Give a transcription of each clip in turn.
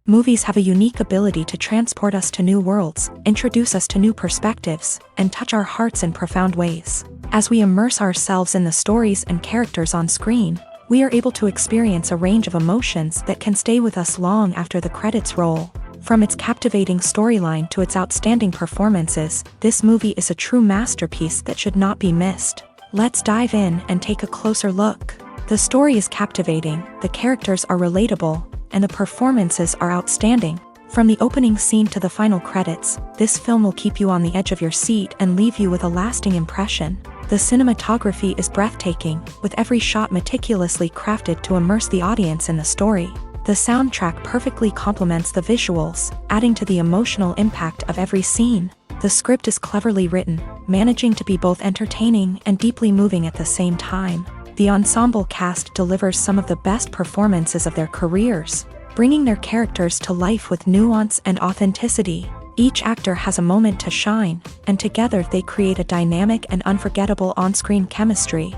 Movies have a unique ability to transport us to new worlds, introduce us to new perspectives, and touch our hearts in profound ways. As we immerse ourselves in the stories and characters on screen, we are able to experience a range of emotions that can stay with us long after the credits roll. From its captivating storyline to its outstanding performances, this movie is a true masterpiece that should not be missed. Let's dive in and take a closer look. The story is captivating, the characters are relatable, and the performances are outstanding. From the opening scene to the final credits, this film will keep you on the edge of your seat and leave you with a lasting impression. The cinematography is breathtaking, with every shot meticulously crafted to immerse the audience in the story. The soundtrack perfectly complements the visuals, adding to the emotional impact of every scene. The script is cleverly written, managing to be both entertaining and deeply moving at the same time. The ensemble cast delivers some of the best performances of their careers, bringing their characters to life with nuance and authenticity. Each actor has a moment to shine, and together they create a dynamic and unforgettable on-screen chemistry.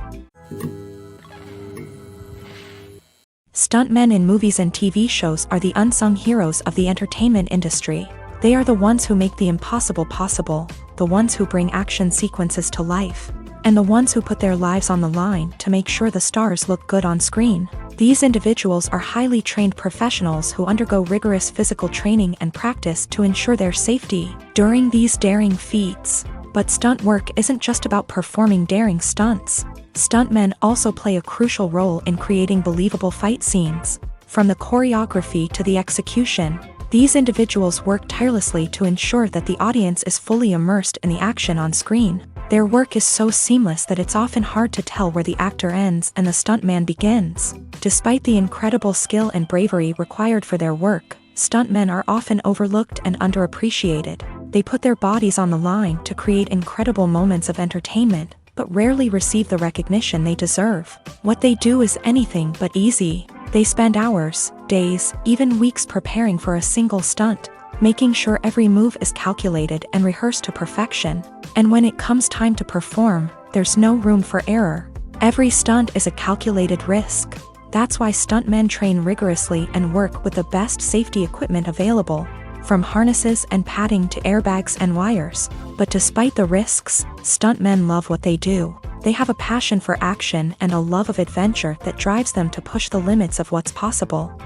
Stuntmen in movies and TV shows are the unsung heroes of the entertainment industry. They are the ones who make the impossible possible, the ones who bring action sequences to life, and the ones who put their lives on the line to make sure the stars look good on screen. These individuals are highly trained professionals who undergo rigorous physical training and practice to ensure their safety during these daring feats. But stunt work isn't just about performing daring stunts. Stuntmen also play a crucial role in creating believable fight scenes. From the choreography to the execution, these individuals work tirelessly to ensure that the audience is fully immersed in the action on screen. Their work is so seamless that it's often hard to tell where the actor ends and the stuntman begins. Despite the incredible skill and bravery required for their work, stuntmen are often overlooked and underappreciated. They put their bodies on the line to create incredible moments of entertainment, but rarely receive the recognition they deserve. What they do is anything but easy. They spend hours, days, even weeks preparing for a single stunt, making sure every move is calculated and rehearsed to perfection. And when it comes time to perform, there's no room for error. Every stunt is a calculated risk. That's why stuntmen train rigorously and work with the best safety equipment available, from harnesses and padding to airbags and wires. But despite the risks, stuntmen love what they do. They have a passion for action and a love of adventure that drives them to push the limits of what's possible.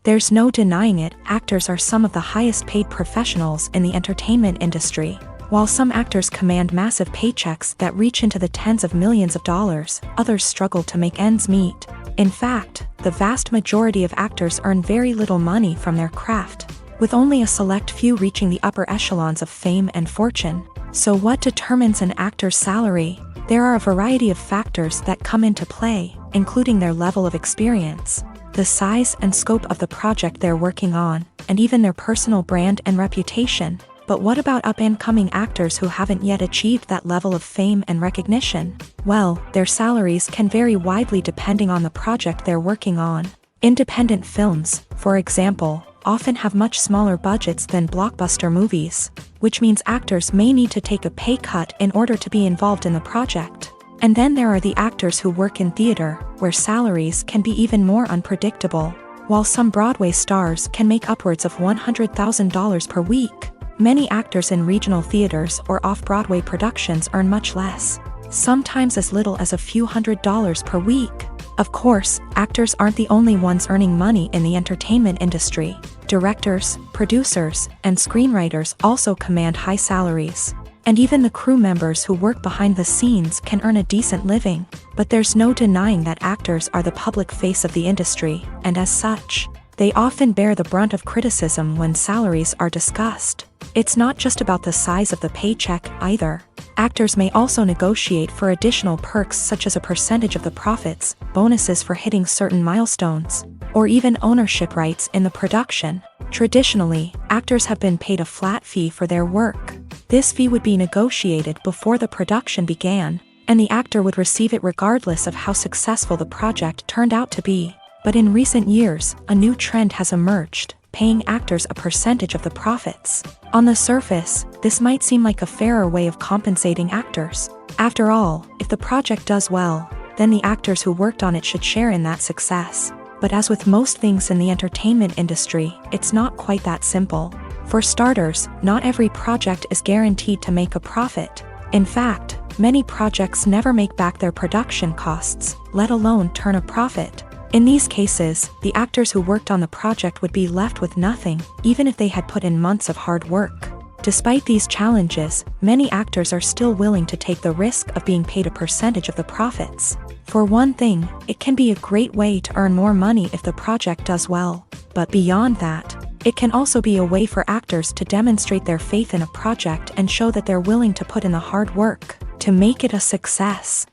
There's no denying it, actors are some of the highest paid professionals in the entertainment industry. While some actors command massive paychecks that reach into the tens of millions of dollars, others struggle to make ends meet. In fact, the vast majority of actors earn very little money from their craft, with only a select few reaching the upper echelons of fame and fortune. So what determines an actor's salary? There are a variety of factors that come into play, including their level of experience, the size and scope of the project they're working on, and even their personal brand and reputation. But what about up-and-coming actors who haven't yet achieved that level of fame and recognition? Well, their salaries can vary widely depending on the project they're working on. Independent films, for example, often have much smaller budgets than blockbuster movies, which means actors may need to take a pay cut in order to be involved in the project. And then there are the actors who work in theater, where salaries can be even more unpredictable. While some Broadway stars can make upwards of $100,000 per week, many actors in regional theaters or off-Broadway productions earn much less, sometimes as little as a few $100s per week. Of course, actors aren't the only ones earning money in the entertainment industry. Directors, producers, and screenwriters also command high salaries. And even the crew members who work behind the scenes can earn a decent living. But there's no denying that actors are the public face of the industry, and as such, they often bear the brunt of criticism when salaries are discussed. It's not just about the size of the paycheck either. Actors may also negotiate for additional perks such as a percentage of the profits, bonuses for hitting certain milestones, or even ownership rights in the production. Traditionally, actors have been paid a flat fee for their work. This fee would be negotiated before the production began, and the actor would receive it regardless of how successful the project turned out to be. But in recent years, a new trend has emerged, paying actors a percentage of the profits. On the surface, this might seem like a fairer way of compensating actors. After all, if the project does well, then the actors who worked on it should share in that success. But as with most things in the entertainment industry, it's not quite that simple. For starters, not every project is guaranteed to make a profit. In fact, many projects never make back their production costs, let alone turn a profit. In these cases, the actors who worked on the project would be left with nothing, even if they had put in months of hard work. Despite these challenges, many actors are still willing to take the risk of being paid a percentage of the profits. For one thing, it can be a great way to earn more money if the project does well. But beyond that, it can also be a way for actors to demonstrate their faith in a project and show that they're willing to put in the hard work to make it a success.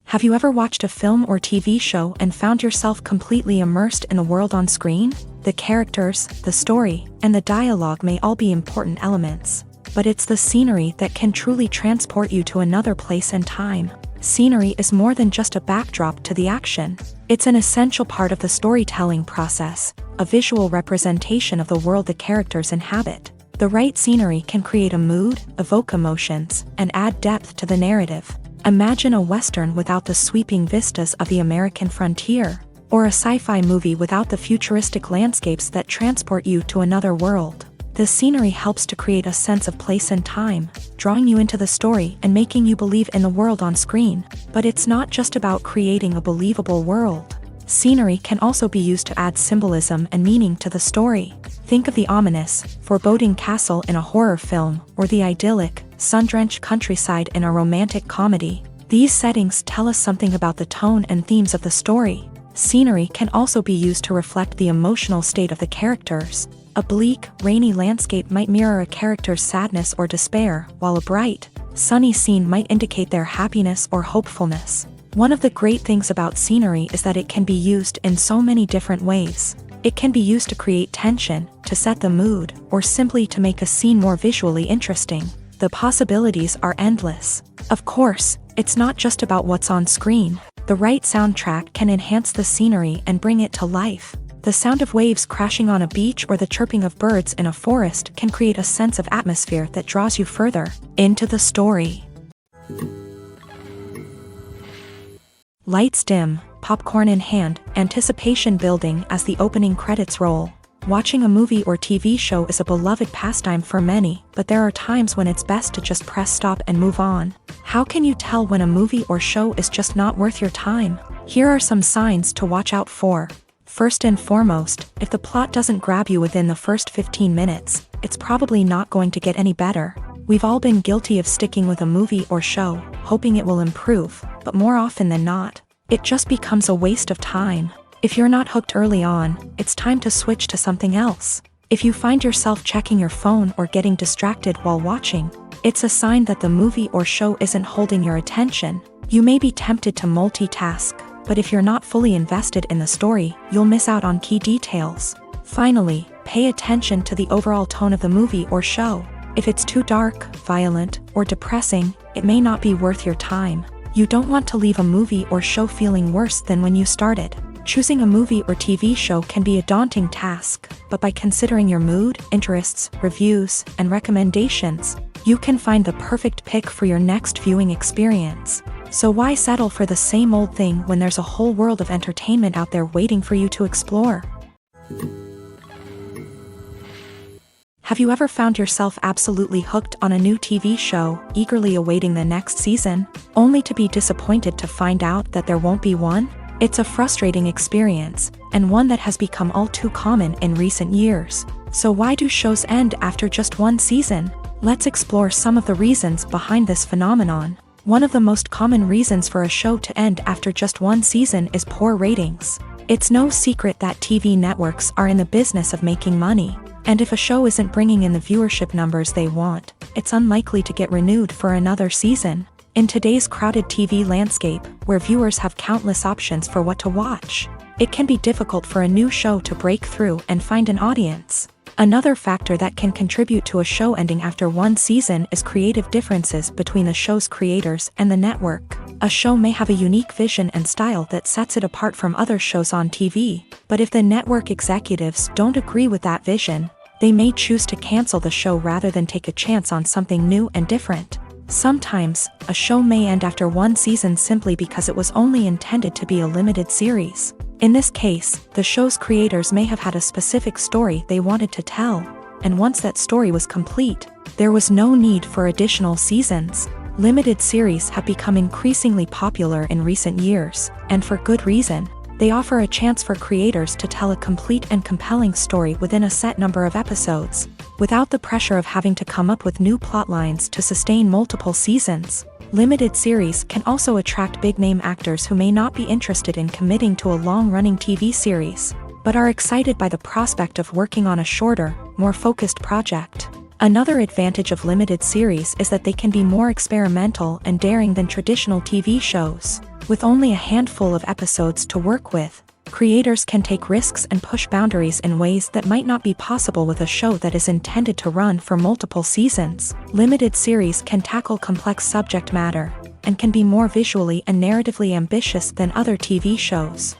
Have you ever watched a film or TV show and found yourself completely immersed in the world on screen? The characters, the story, and the dialogue may all be important elements, but it's the scenery that can truly transport you to another place and time. Scenery is more than just a backdrop to the action. It's an essential part of the storytelling process, a visual representation of the world the characters inhabit. The right scenery can create a mood, evoke emotions, and add depth to the narrative. Imagine a Western without the sweeping vistas of the American frontier, or a sci-fi movie without the futuristic landscapes that transport you to another world. The scenery helps to create a sense of place and time, drawing you into the story and making you believe in the world on screen. But it's not just about creating a believable world. Scenery can also be used to add symbolism and meaning to the story. Think of the ominous, foreboding castle in a horror film, or the idyllic, sun-drenched countryside in a romantic comedy. These settings tell us something about the tone and themes of the story. Scenery can also be used to reflect the emotional state of the characters. A bleak, rainy landscape might mirror a character's sadness or despair, while a bright, sunny scene might indicate their happiness or hopefulness. One of the great things about scenery is that it can be used in so many different ways. It can be used to create tension, to set the mood, or simply to make a scene more visually interesting. The possibilities are endless. Of course, it's not just about what's on screen. The right soundtrack can enhance the scenery and bring it to life. The sound of waves crashing on a beach or the chirping of birds in a forest can create a sense of atmosphere that draws you further into the story. Lights dim, popcorn in hand, anticipation building as the opening credits roll. Watching a movie or TV show is a beloved pastime for many, but there are times when it's best to just press stop and move on. How can you tell when a movie or show is just not worth your time? Here are some signs to watch out for. First and foremost, if the plot doesn't grab you within the first 15 minutes, it's probably not going to get any better. We've all been guilty of sticking with a movie or show, hoping it will improve, but more often than not, it just becomes a waste of time. If you're not hooked early on, it's time to switch to something else. If you find yourself checking your phone or getting distracted while watching, it's a sign that the movie or show isn't holding your attention. You may be tempted to multitask, but if you're not fully invested in the story, you'll miss out on key details. Finally, pay attention to the overall tone of the movie or show. If it's too dark, violent, or depressing, it may not be worth your time. You don't want to leave a movie or show feeling worse than when you started. Choosing a movie or TV show can be a daunting task, but by considering your mood, interests, reviews, and recommendations, you can find the perfect pick for your next viewing experience. So why settle for the same old thing when there's a whole world of entertainment out there waiting for you to explore? Have you ever found yourself absolutely hooked on a new TV show, eagerly awaiting the next season, only to be disappointed to find out that there won't be one? It's a frustrating experience, and one that has become all too common in recent years. So why do shows end after just one season? Let's explore some of the reasons behind this phenomenon. One of the most common reasons for a show to end after just one season is poor ratings. It's no secret that TV networks are in the business of making money, and if a show isn't bringing in the viewership numbers they want, it's unlikely to get renewed for another season. In today's crowded TV landscape, where viewers have countless options for what to watch, it can be difficult for a new show to break through and find an audience. Another factor that can contribute to a show ending after one season is creative differences between the show's creators and the network. A show may have a unique vision and style that sets it apart from other shows on TV, but if the network executives don't agree with that vision, they may choose to cancel the show rather than take a chance on something new and different. Sometimes, a show may end after one season simply because it was only intended to be a limited series. In this case, the show's creators may have had a specific story they wanted to tell, and once that story was complete, there was no need for additional seasons. Limited series have become increasingly popular in recent years, and for good reason. They offer a chance for creators to tell a complete and compelling story within a set number of episodes, without the pressure of having to come up with new plotlines to sustain multiple seasons. Limited series can also attract big-name actors who may not be interested in committing to a long-running TV series, but are excited by the prospect of working on a shorter, more focused project. Another advantage of limited series is that they can be more experimental and daring than traditional TV shows. With only a handful of episodes to work with, creators can take risks and push boundaries in ways that might not be possible with a show that is intended to run for multiple seasons. Limited series can tackle complex subject matter, and can be more visually and narratively ambitious than other TV shows.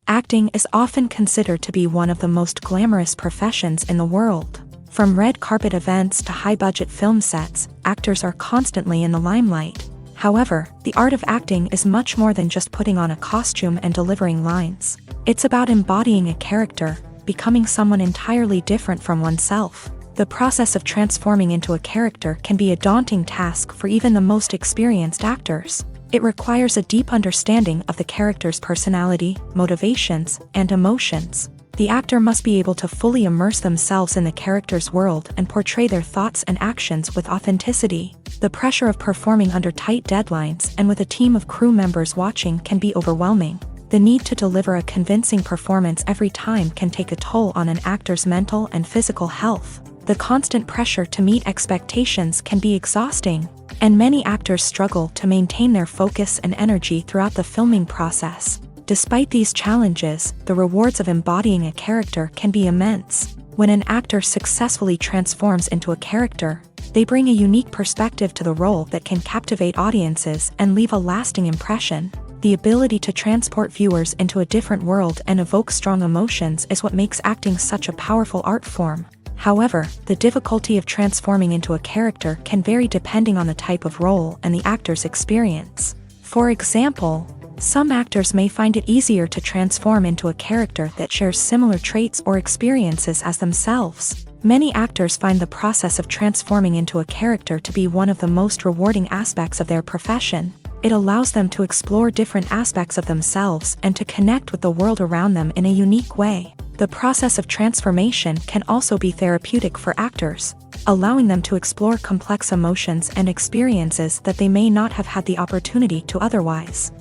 Acting is often considered to be one of the most glamorous professions in the world. From red carpet events to high-budget film sets, actors are constantly in the limelight. However, the art of acting is much more than just putting on a costume and delivering lines. It's about embodying a character, becoming someone entirely different from oneself. The process of transforming into a character can be a daunting task for even the most experienced actors. It requires a deep understanding of the character's personality, motivations, and emotions. The actor must be able to fully immerse themselves in the character's world and portray their thoughts and actions with authenticity. The pressure of performing under tight deadlines and with a team of crew members watching can be overwhelming. The need to deliver a convincing performance every time can take a toll on an actor's mental and physical health. The constant pressure to meet expectations can be exhausting, and many actors struggle to maintain their focus and energy throughout the filming process. Despite these challenges, the rewards of embodying a character can be immense. When an actor successfully transforms into a character, they bring a unique perspective to the role that can captivate audiences and leave a lasting impression. The ability to transport viewers into a different world and evoke strong emotions is what makes acting such a powerful art form. However, the difficulty of transforming into a character can vary depending on the type of role and the actor's experience. For example, some actors may find it easier to transform into a character that shares similar traits or experiences as themselves. Many actors find the process of transforming into a character to be one of the most rewarding aspects of their profession. It allows them to explore different aspects of themselves and to connect with the world around them in a unique way. The process of transformation can also be therapeutic for actors, allowing them to explore complex emotions and experiences that they may not have had the opportunity to otherwise.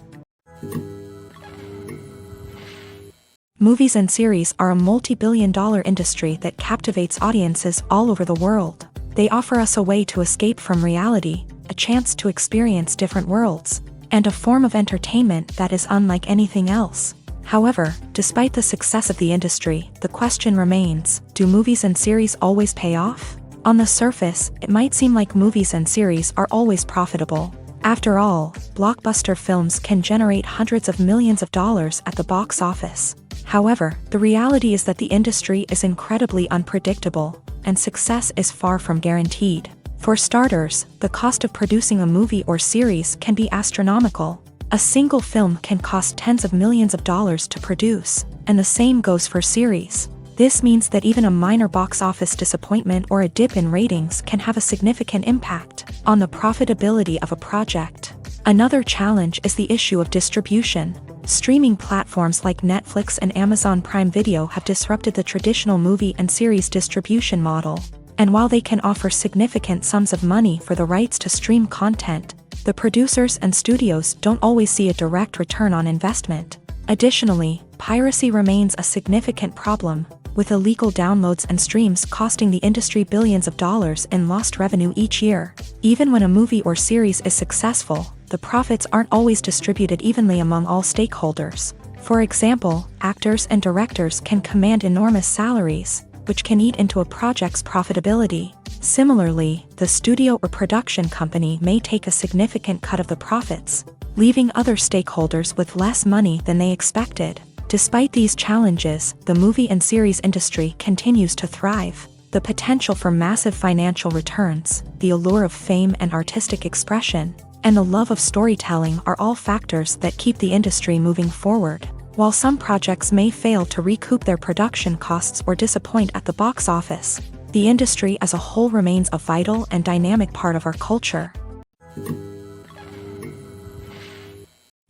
Movies and series are a multi-billion-dollar industry that captivates audiences all over the world. They offer us a way to escape from reality, a chance to experience different worlds, and a form of entertainment that is unlike anything else. However, despite the success of the industry, the question remains, do movies and series always pay off? On the surface, it might seem like movies and series are always profitable. After all, blockbuster films can generate hundreds of millions of dollars at the box office. However, the reality is that the industry is incredibly unpredictable, and success is far from guaranteed. For starters, the cost of producing a movie or series can be astronomical. A single film can cost tens of millions of dollars to produce, and the same goes for series. This means that even a minor box office disappointment or a dip in ratings can have a significant impact on the profitability of a project. Another challenge is the issue of distribution. Streaming platforms like Netflix and Amazon Prime Video have disrupted the traditional movie and series distribution model. And while they can offer significant sums of money for the rights to stream content, the producers and studios don't always see a direct return on investment. Additionally, piracy remains a significant problem, with illegal downloads and streams costing the industry billions of dollars in lost revenue each year. Even when a movie or series is successful, the profits aren't always distributed evenly among all stakeholders. For example, actors and directors can command enormous salaries, which can eat into a project's profitability. Similarly, the studio or production company may take a significant cut of the profits, leaving other stakeholders with less money than they expected. Despite these challenges, the movie and series industry continues to thrive. The potential for massive financial returns, the allure of fame and artistic expression, and the love of storytelling are all factors that keep the industry moving forward. While some projects may fail to recoup their production costs or disappoint at the box office, the industry as a whole remains a vital and dynamic part of our culture.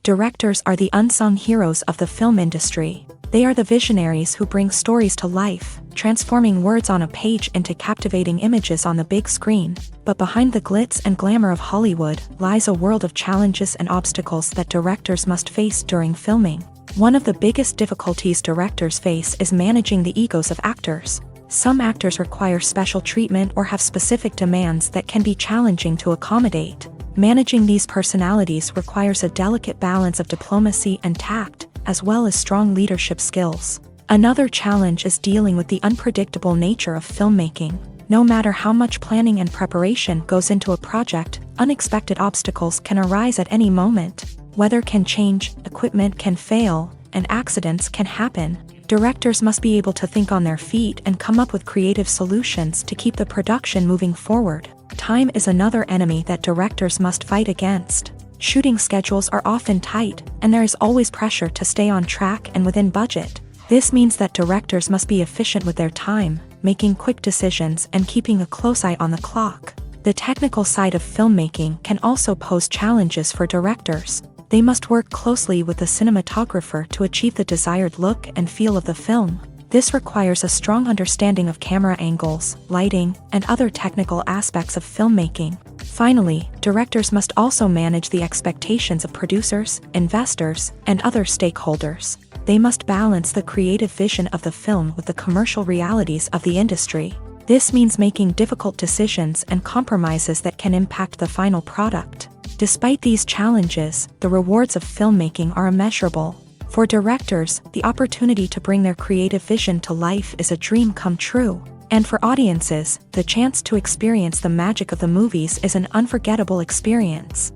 Directors are the unsung heroes of the film industry. They are the visionaries who bring stories to life, transforming words on a page into captivating images on the big screen. But behind the glitz and glamour of Hollywood lies a world of challenges and obstacles that directors must face during filming. One of the biggest difficulties directors face is managing the egos of actors. Some actors require special treatment or have specific demands that can be challenging to accommodate. Managing these personalities requires a delicate balance of diplomacy and tact, as well as strong leadership skills. Another challenge is dealing with the unpredictable nature of filmmaking. No matter how much planning and preparation goes into a project, unexpected obstacles can arise at any moment. Weather can change, equipment can fail, and accidents can happen. Directors must be able to think on their feet and come up with creative solutions to keep the production moving forward. Time is another enemy that directors must fight against. Shooting schedules are often tight, and there is always pressure to stay on track and within budget. This means that directors must be efficient with their time, making quick decisions and keeping a close eye on the clock. The technical side of filmmaking can also pose challenges for directors. They must work closely with the cinematographer to achieve the desired look and feel of the film. This requires a strong understanding of camera angles, lighting, and other technical aspects of filmmaking. Finally, directors must also manage the expectations of producers, investors, and other stakeholders. They must balance the creative vision of the film with the commercial realities of the industry. This means making difficult decisions and compromises that can impact the final product. Despite these challenges, the rewards of filmmaking are immeasurable. For directors, the opportunity to bring their creative vision to life is a dream come true. And for audiences, the chance to experience the magic of the movies is an unforgettable experience.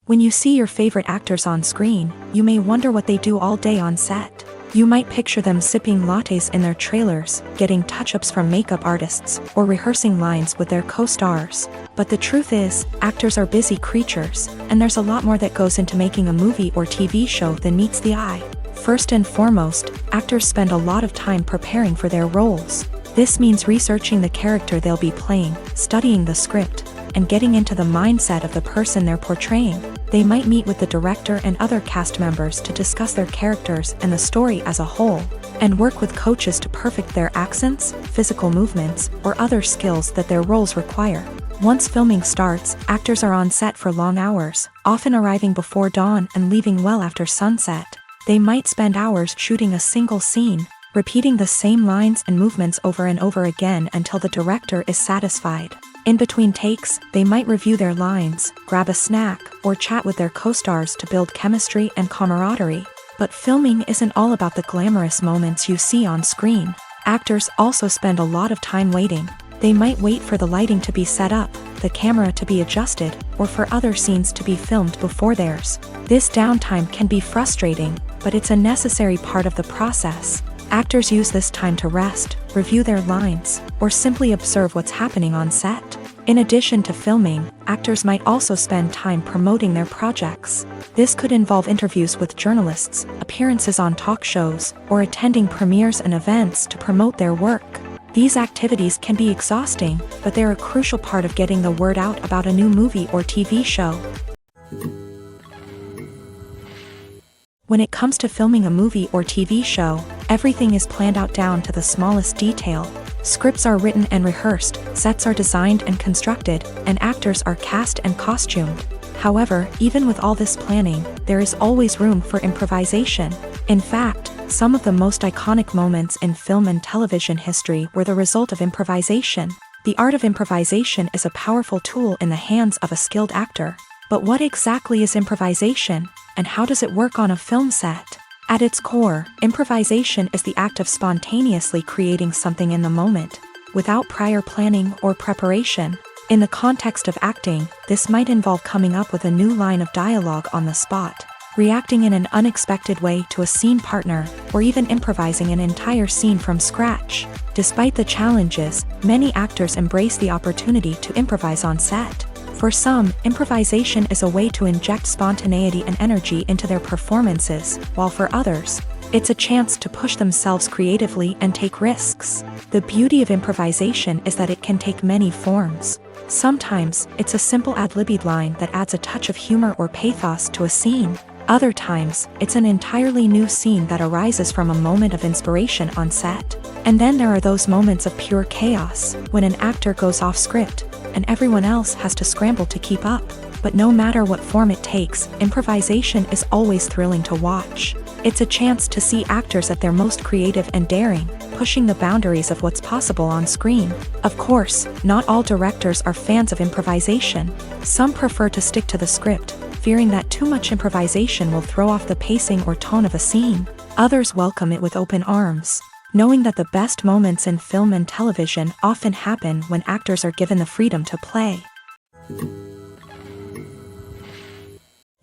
When you see your favorite actors on screen, you may wonder what they do all day on set. You might picture them sipping lattes in their trailers, getting touch-ups from makeup artists, or rehearsing lines with their co-stars. But the truth is, actors are busy creatures, and there's a lot more that goes into making a movie or TV show than meets the eye. First and foremost, actors spend a lot of time preparing for their roles. This means researching the character they'll be playing, studying the script, and getting into the mindset of the person they're portraying. They might meet with the director and other cast members to discuss their characters and the story as a whole, and work with coaches to perfect their accents, physical movements, or other skills that their roles require. Once filming starts, actors are on set for long hours, often arriving before dawn and leaving well after sunset. They might spend hours shooting a single scene, repeating the same lines and movements over and over again until the director is satisfied. In between takes, they might review their lines, grab a snack, or chat with their co-stars to build chemistry and camaraderie. But filming isn't all about the glamorous moments you see on screen. Actors also spend a lot of time waiting. They might wait for the lighting to be set up, the camera to be adjusted, or for other scenes to be filmed before theirs. This downtime can be frustrating, but it's a necessary part of the process. Actors use this time to rest, review their lines, or simply observe what's happening on set. In addition to filming, actors might also spend time promoting their projects. This could involve interviews with journalists, appearances on talk shows, or attending premieres and events to promote their work. These activities can be exhausting, but they're a crucial part of getting the word out about a new movie or TV show. When it comes to filming a movie or TV show, everything is planned out down to the smallest detail. Scripts are written and rehearsed, sets are designed and constructed, and actors are cast and costumed. However, even with all this planning, there is always room for improvisation. In fact, some of the most iconic moments in film and television history were the result of improvisation. The art of improvisation is a powerful tool in the hands of a skilled actor. But what exactly is improvisation, and how does it work on a film set? At its core, improvisation is the act of spontaneously creating something in the moment, without prior planning or preparation. In the context of acting, this might involve coming up with a new line of dialogue on the spot, reacting in an unexpected way to a scene partner, or even improvising an entire scene from scratch. Despite the challenges, many actors embrace the opportunity to improvise on set. For some, improvisation is a way to inject spontaneity and energy into their performances, while for others, it's a chance to push themselves creatively and take risks. The beauty of improvisation is that it can take many forms. Sometimes, it's a simple ad-libbed line that adds a touch of humor or pathos to a scene. Other times, it's an entirely new scene that arises from a moment of inspiration on set. And then there are those moments of pure chaos, when an actor goes off script, and everyone else has to scramble to keep up. But no matter what form it takes, improvisation is always thrilling to watch. It's a chance to see actors at their most creative and daring, pushing the boundaries of what's possible on screen. Of course, not all directors are fans of improvisation. Some prefer to stick to the script, fearing that too much improvisation will throw off the pacing or tone of a scene. Others welcome it with open arms, knowing that the best moments in film and television often happen when actors are given the freedom to play.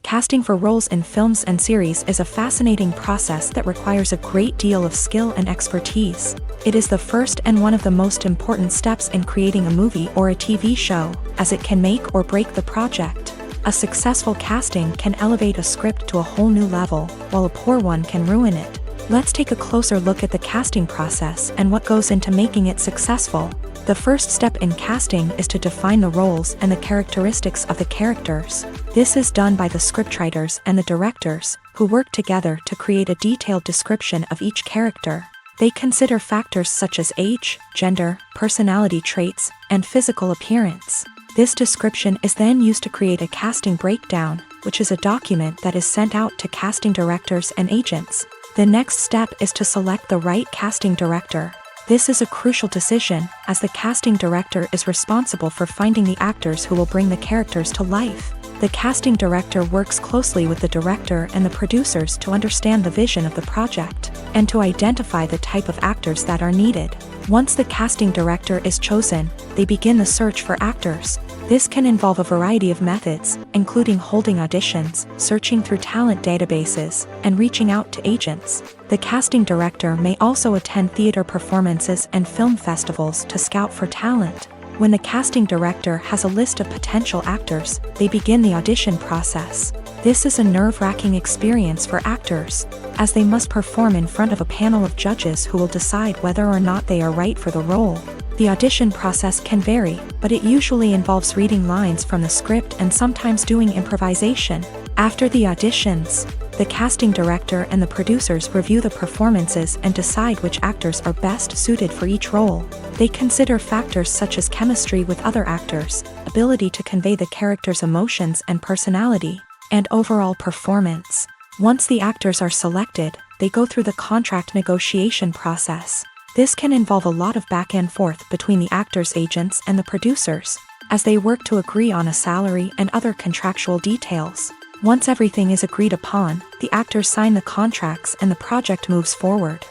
Casting for roles in films and series is a fascinating process that requires a great deal of skill and expertise. It is the first and one of the most important steps in creating a movie or a TV show, as it can make or break the project. A successful casting can elevate a script to a whole new level, while a poor one can ruin it. Let's take a closer look at the casting process and what goes into making it successful. The first step in casting is to define the roles and the characteristics of the characters. This is done by the scriptwriters and the directors, who work together to create a detailed description of each character. They consider factors such as age, gender, personality traits, and physical appearance. This description is then used to create a casting breakdown, which is a document that is sent out to casting directors and agents. The next step is to select the right casting director. This is a crucial decision, as the casting director is responsible for finding the actors who will bring the characters to life. The casting director works closely with the director and the producers to understand the vision of the project, and to identify the type of actors that are needed. Once the casting director is chosen, they begin the search for actors. This can involve a variety of methods, including holding auditions, searching through talent databases, and reaching out to agents. The casting director may also attend theater performances and film festivals to scout for talent. When the casting director has a list of potential actors, they begin the audition process. This is a nerve-wracking experience for actors, as they must perform in front of a panel of judges who will decide whether or not they are right for the role. The audition process can vary, but it usually involves reading lines from the script and sometimes doing improvisation. After the auditions, the casting director and the producers review the performances and decide which actors are best suited for each role. They consider factors such as chemistry with other actors, ability to convey the character's emotions and personality, and overall performance. Once the actors are selected, they go through the contract negotiation process. This can involve a lot of back and forth between the actors' agents and the producers, as they work to agree on a salary and other contractual details. Once everything is agreed upon, the actors sign the contracts and the project moves forward.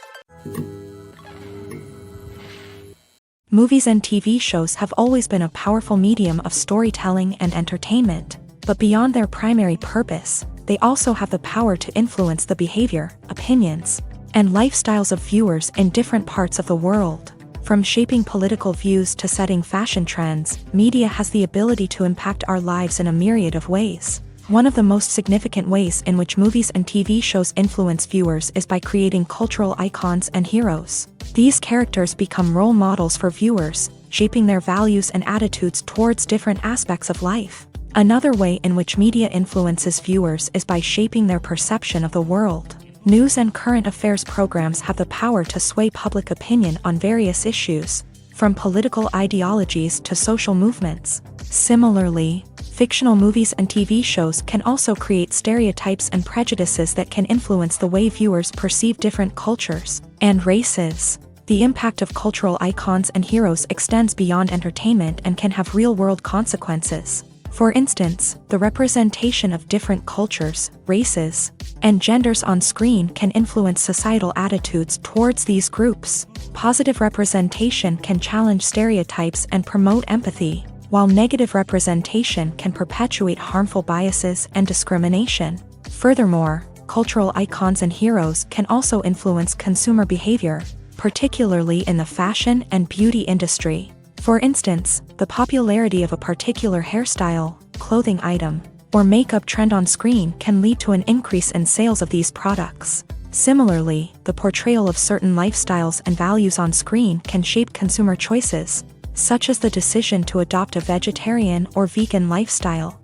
Movies and TV shows have always been a powerful medium of storytelling and entertainment, but beyond their primary purpose, they also have the power to influence the behavior, opinions, and lifestyles of viewers in different parts of the world. From shaping political views to setting fashion trends, media has the ability to impact our lives in a myriad of ways. One of the most significant ways in which movies and TV shows influence viewers is by creating cultural icons and heroes. These characters become role models for viewers, shaping their values and attitudes towards different aspects of life. Another way in which media influences viewers is by shaping their perception of the world. News and current affairs programs have the power to sway public opinion on various issues, from political ideologies to social movements. Similarly, fictional movies and TV shows can also create stereotypes and prejudices that can influence the way viewers perceive different cultures and races. The impact of cultural icons and heroes extends beyond entertainment and can have real-world consequences. For instance, the representation of different cultures, races, and genders on screen can influence societal attitudes towards these groups. Positive representation can challenge stereotypes and promote empathy, while negative representation can perpetuate harmful biases and discrimination. Furthermore, cultural icons and heroes can also influence consumer behavior, particularly in the fashion and beauty industry. For instance, the popularity of a particular hairstyle, clothing item, or makeup trend on screen can lead to an increase in sales of these products. Similarly, the portrayal of certain lifestyles and values on screen can shape consumer choices, such as the decision to adopt a vegetarian or vegan lifestyle.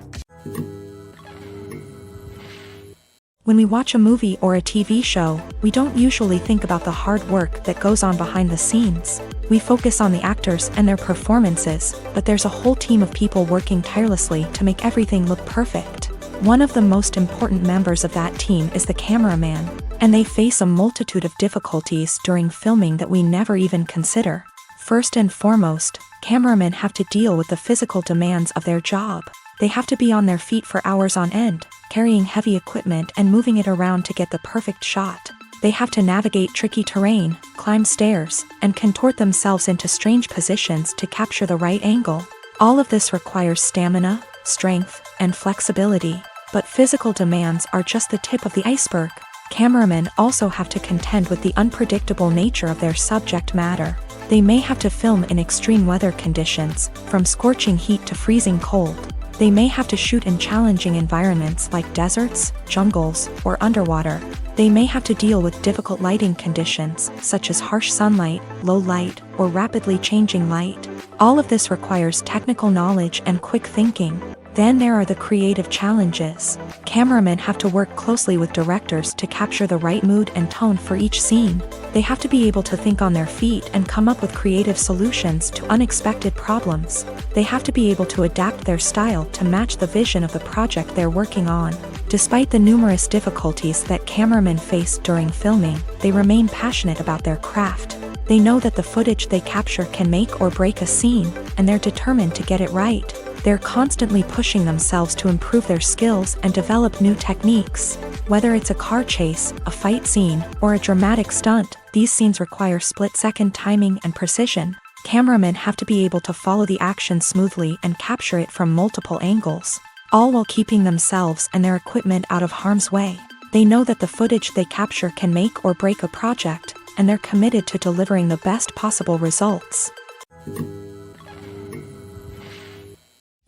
When we watch a movie or a TV show, we don't usually think about the hard work that goes on behind the scenes. We focus on the actors and their performances, but there's a whole team of people working tirelessly to make everything look perfect. One of the most important members of that team is the cameraman, and they face a multitude of difficulties during filming that we never even consider. First and foremost, cameramen have to deal with the physical demands of their job. They have to be on their feet for hours on end, carrying heavy equipment and moving it around to get the perfect shot. They have to navigate tricky terrain, climb stairs, and contort themselves into strange positions to capture the right angle. All of this requires stamina, strength, and flexibility. But physical demands are just the tip of the iceberg. Cameramen also have to contend with the unpredictable nature of their subject matter. They may have to film in extreme weather conditions, from scorching heat to freezing cold. They may have to shoot in challenging environments like deserts, jungles, or underwater. They may have to deal with difficult lighting conditions, such as harsh sunlight, low light, or rapidly changing light. All of this requires technical knowledge and quick thinking. Then there are the creative challenges. Cameramen have to work closely with directors to capture the right mood and tone for each scene. They have to be able to think on their feet and come up with creative solutions to unexpected problems. They have to be able to adapt their style to match the vision of the project they're working on. Despite the numerous difficulties that cameramen face during filming, they remain passionate about their craft. They know that the footage they capture can make or break a scene, and they're determined to get it right. They're constantly pushing themselves to improve their skills and develop new techniques. Whether it's a car chase, a fight scene, or a dramatic stunt, these scenes require split-second timing and precision. Cameramen have to be able to follow the action smoothly and capture it from multiple angles, all while keeping themselves and their equipment out of harm's way. They know that the footage they capture can make or break a project, and they're committed to delivering the best possible results.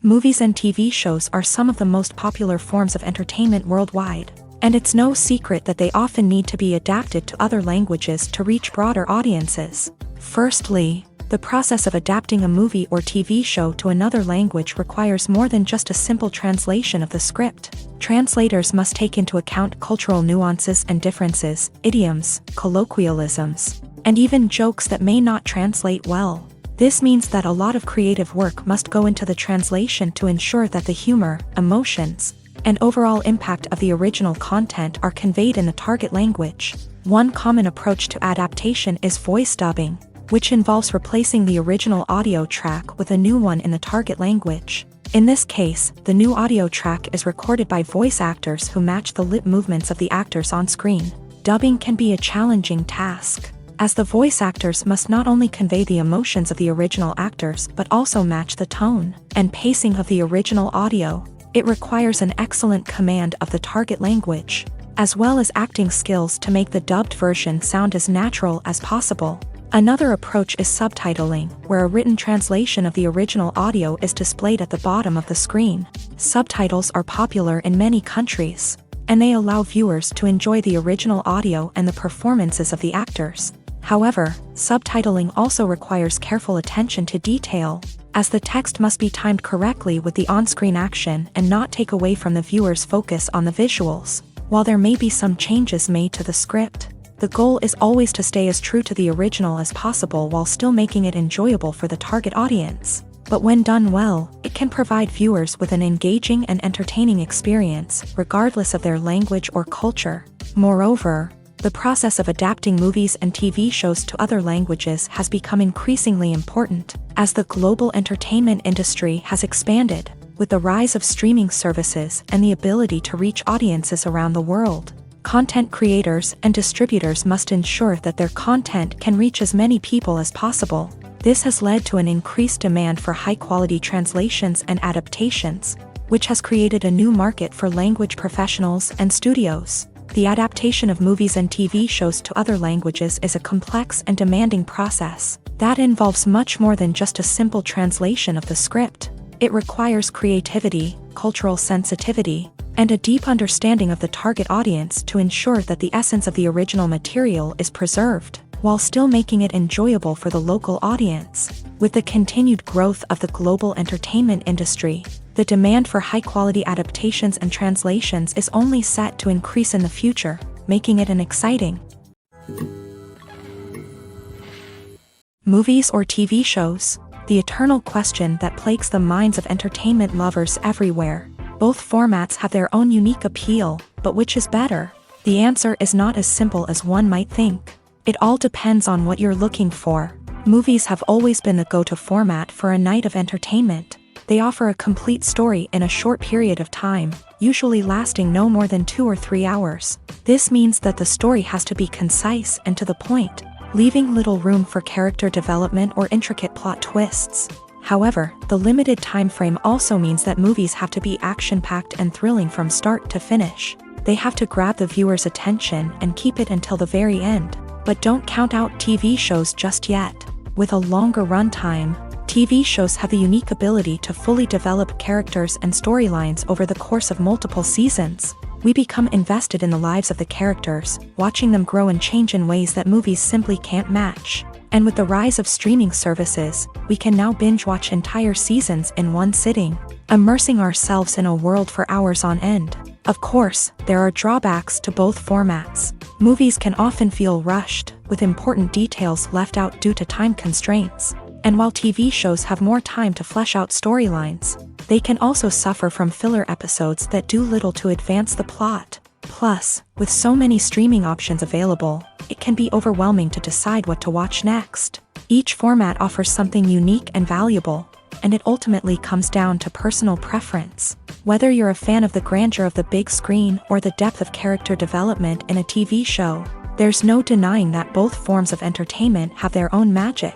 Movies and TV shows are some of the most popular forms of entertainment worldwide, and it's no secret that they often need to be adapted to other languages to reach broader audiences. Firstly, the process of adapting a movie or TV show to another language requires more than just a simple translation of the script. Translators must take into account cultural nuances and differences, idioms, colloquialisms, and even jokes that may not translate well. This means that a lot of creative work must go into the translation to ensure that the humor, emotions, and overall impact of the original content are conveyed in the target language. One common approach to adaptation is voice dubbing, which involves replacing the original audio track with a new one in the target language. In this case, the new audio track is recorded by voice actors who match the lip movements of the actors on screen. Dubbing can be a challenging task, as the voice actors must not only convey the emotions of the original actors but also match the tone and pacing of the original audio. It requires an excellent command of the target language, as well as acting skills to make the dubbed version sound as natural as possible. Another approach is subtitling, where a written translation of the original audio is displayed at the bottom of the screen. Subtitles are popular in many countries, and they allow viewers to enjoy the original audio and the performances of the actors. However, subtitling also requires careful attention to detail, as the text must be timed correctly with the on-screen action and not take away from the viewer's focus on the visuals. While there may be some changes made to the script, the goal is always to stay as true to the original as possible while still making it enjoyable for the target audience. But when done well, it can provide viewers with an engaging and entertaining experience, regardless of their language or culture. Moreover, the process of adapting movies and TV shows to other languages has become increasingly important, as the global entertainment industry has expanded, with the rise of streaming services and the ability to reach audiences around the world. Content creators and distributors must ensure that their content can reach as many people as possible. This has led to an increased demand for high-quality translations and adaptations, which has created a new market for language professionals and studios. The adaptation of movies and TV shows to other languages is a complex and demanding process that involves much more than just a simple translation of the script. It requires creativity, cultural sensitivity, and a deep understanding of the target audience to ensure that the essence of the original material is preserved, while still making it enjoyable for the local audience. With the continued growth of the global entertainment industry, the demand for high-quality adaptations and translations is only set to increase in the future, making it an exciting movies or TV shows. The eternal question that plagues the minds of entertainment lovers everywhere. Both formats have their own unique appeal, but which is better? The answer is not as simple as one might think. It all depends on what you're looking for. Movies have always been the go-to format for a night of entertainment. They offer a complete story in a short period of time, usually lasting no more than 2 or 3 hours. This means that the story has to be concise and to the point, leaving little room for character development or intricate plot twists. However, the limited time frame also means that movies have to be action-packed and thrilling from start to finish. They have to grab the viewer's attention and keep it until the very end. But don't count out TV shows just yet. With a longer runtime, TV shows have the unique ability to fully develop characters and storylines over the course of multiple seasons. We become invested in the lives of the characters, watching them grow and change in ways that movies simply can't match. And with the rise of streaming services, we can now binge-watch entire seasons in one sitting, immersing ourselves in a world for hours on end. Of course, there are drawbacks to both formats. Movies can often feel rushed, with important details left out due to time constraints. And while TV shows have more time to flesh out storylines, they can also suffer from filler episodes that do little to advance the plot. Plus, with so many streaming options available, it can be overwhelming to decide what to watch next. Each format offers something unique and valuable, and it ultimately comes down to personal preference. Whether you're a fan of the grandeur of the big screen or the depth of character development in a TV show, there's no denying that both forms of entertainment have their own magic.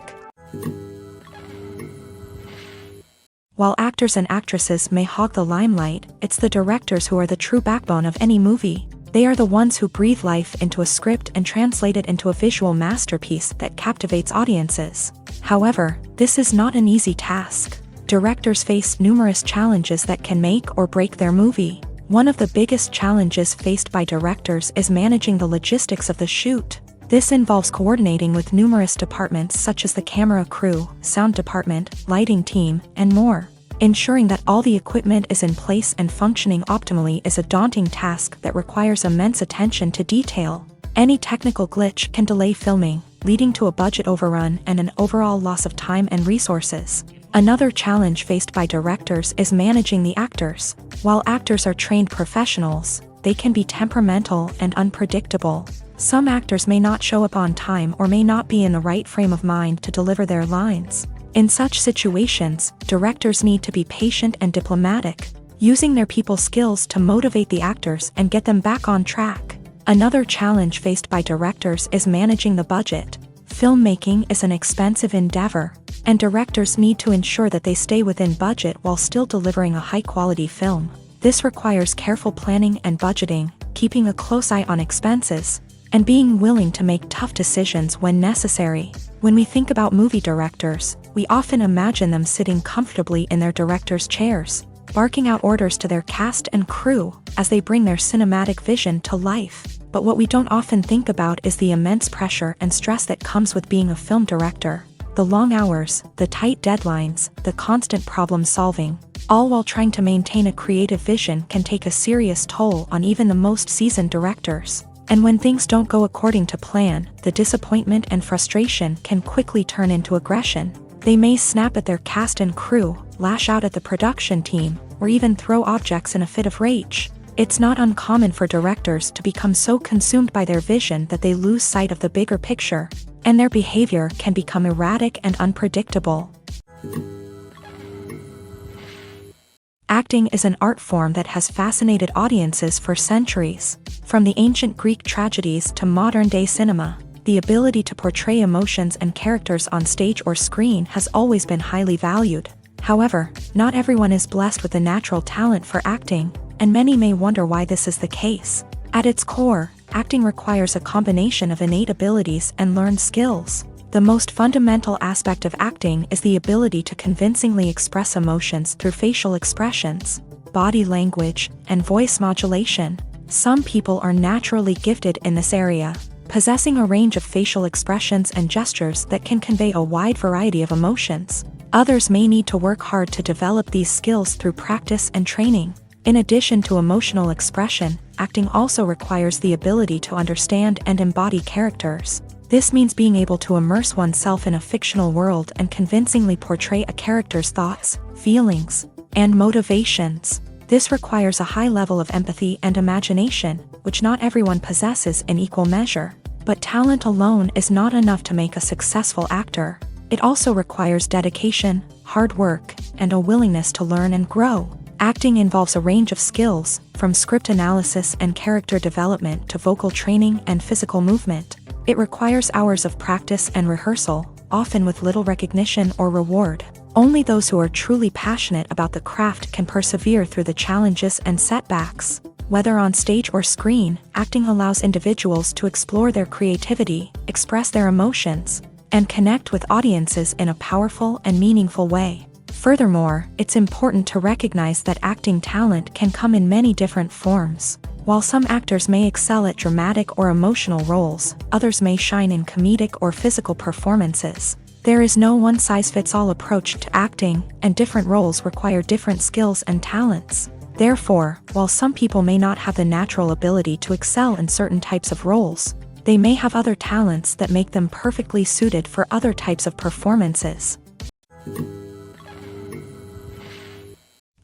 While actors and actresses may hog the limelight, it's the directors who are the true backbone of any movie. They are the ones who breathe life into a script and translate it into a visual masterpiece that captivates audiences. However, this is not an easy task. Directors face numerous challenges that can make or break their movie. One of the biggest challenges faced by directors is managing the logistics of the shoot. This involves coordinating with numerous departments such as the camera crew, sound department, lighting team, and more. Ensuring that all the equipment is in place and functioning optimally is a daunting task that requires immense attention to detail. Any technical glitch can delay filming, leading to a budget overrun and an overall loss of time and resources. Another challenge faced by directors is managing the actors. While actors are trained professionals, they can be temperamental and unpredictable. Some actors may not show up on time or may not be in the right frame of mind to deliver their lines. In such situations, directors need to be patient and diplomatic, using their people skills to motivate the actors and get them back on track. Another challenge faced by directors is managing the budget. Filmmaking is an expensive endeavor, and directors need to ensure that they stay within budget while still delivering a high-quality film. This requires careful planning and budgeting, keeping a close eye on expenses, and being willing to make tough decisions when necessary. When we think about movie directors, we often imagine them sitting comfortably in their director's chairs, barking out orders to their cast and crew as they bring their cinematic vision to life. But what we don't often think about is the immense pressure and stress that comes with being a film director. The long hours, the tight deadlines, the constant problem solving, all while trying to maintain a creative vision can take a serious toll on even the most seasoned directors. And when things don't go according to plan, the disappointment and frustration can quickly turn into aggression. They may snap at their cast and crew, lash out at the production team, or even throw objects in a fit of rage. It's not uncommon for directors to become so consumed by their vision that they lose sight of the bigger picture, and their behavior can become erratic and unpredictable. Acting is an art form that has fascinated audiences for centuries. From the ancient Greek tragedies to modern-day cinema, the ability to portray emotions and characters on stage or screen has always been highly valued. However, not everyone is blessed with the natural talent for acting, and many may wonder why this is the case. At its core, acting requires a combination of innate abilities and learned skills. The most fundamental aspect of acting is the ability to convincingly express emotions through facial expressions, body language, and voice modulation. Some people are naturally gifted in this area, possessing a range of facial expressions and gestures that can convey a wide variety of emotions. Others may need to work hard to develop these skills through practice and training. In addition to emotional expression, acting also requires the ability to understand and embody characters. This means being able to immerse oneself in a fictional world and convincingly portray a character's thoughts, feelings, and motivations. This requires a high level of empathy and imagination, which not everyone possesses in equal measure. But talent alone is not enough to make a successful actor. It also requires dedication, hard work, and a willingness to learn and grow. Acting involves a range of skills, from script analysis and character development to vocal training and physical movement. It requires hours of practice and rehearsal, often with little recognition or reward. Only those who are truly passionate about the craft can persevere through the challenges and setbacks. Whether on stage or screen, acting allows individuals to explore their creativity, express their emotions, and connect with audiences in a powerful and meaningful way. Furthermore, it's important to recognize that acting talent can come in many different forms. While some actors may excel at dramatic or emotional roles, others may shine in comedic or physical performances. There is no one-size-fits-all approach to acting, and different roles require different skills and talents. Therefore, while some people may not have the natural ability to excel in certain types of roles, they may have other talents that make them perfectly suited for other types of performances.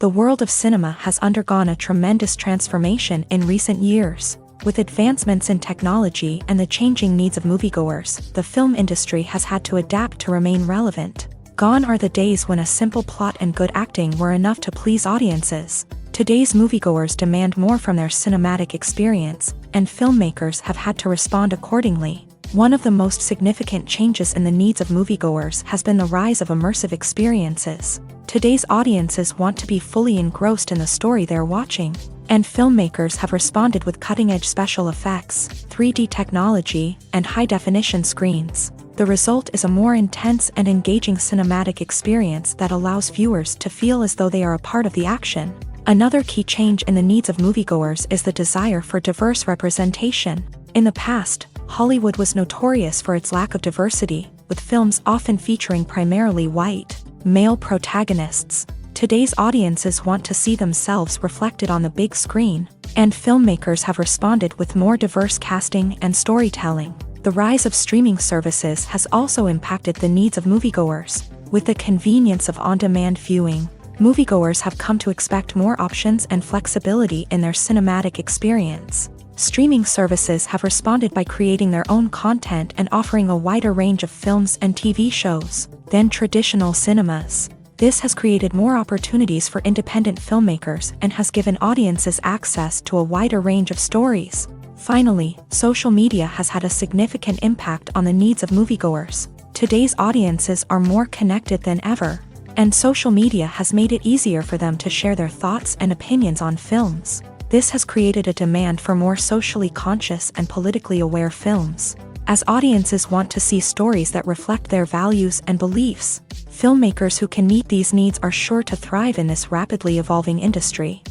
The world of cinema has undergone a tremendous transformation in recent years. With advancements in technology and the changing needs of moviegoers, the film industry has had to adapt to remain relevant. Gone are the days when a simple plot and good acting were enough to please audiences. Today's moviegoers demand more from their cinematic experience, and filmmakers have had to respond accordingly. One of the most significant changes in the needs of moviegoers has been the rise of immersive experiences. Today's audiences want to be fully engrossed in the story they're watching, and filmmakers have responded with cutting-edge special effects, 3D technology, and high-definition screens. The result is a more intense and engaging cinematic experience that allows viewers to feel as though they are a part of the action. Another key change in the needs of moviegoers is the desire for diverse representation. In the past, Hollywood was notorious for its lack of diversity, with films often featuring primarily white, male protagonists. Today's audiences want to see themselves reflected on the big screen, and filmmakers have responded with more diverse casting and storytelling. The rise of streaming services has also impacted the needs of moviegoers. With the convenience of on-demand viewing, moviegoers have come to expect more options and flexibility in their cinematic experience. Streaming services have responded by creating their own content and offering a wider range of films and TV shows than traditional cinemas. This has created more opportunities for independent filmmakers and has given audiences access to a wider range of stories. Finally, social media has had a significant impact on the needs of moviegoers. Today's audiences are more connected than ever, and social media has made it easier for them to share their thoughts and opinions on films. This has created a demand for more socially conscious and politically aware films. As audiences want to see stories that reflect their values and beliefs, filmmakers who can meet these needs are sure to thrive in this rapidly evolving industry.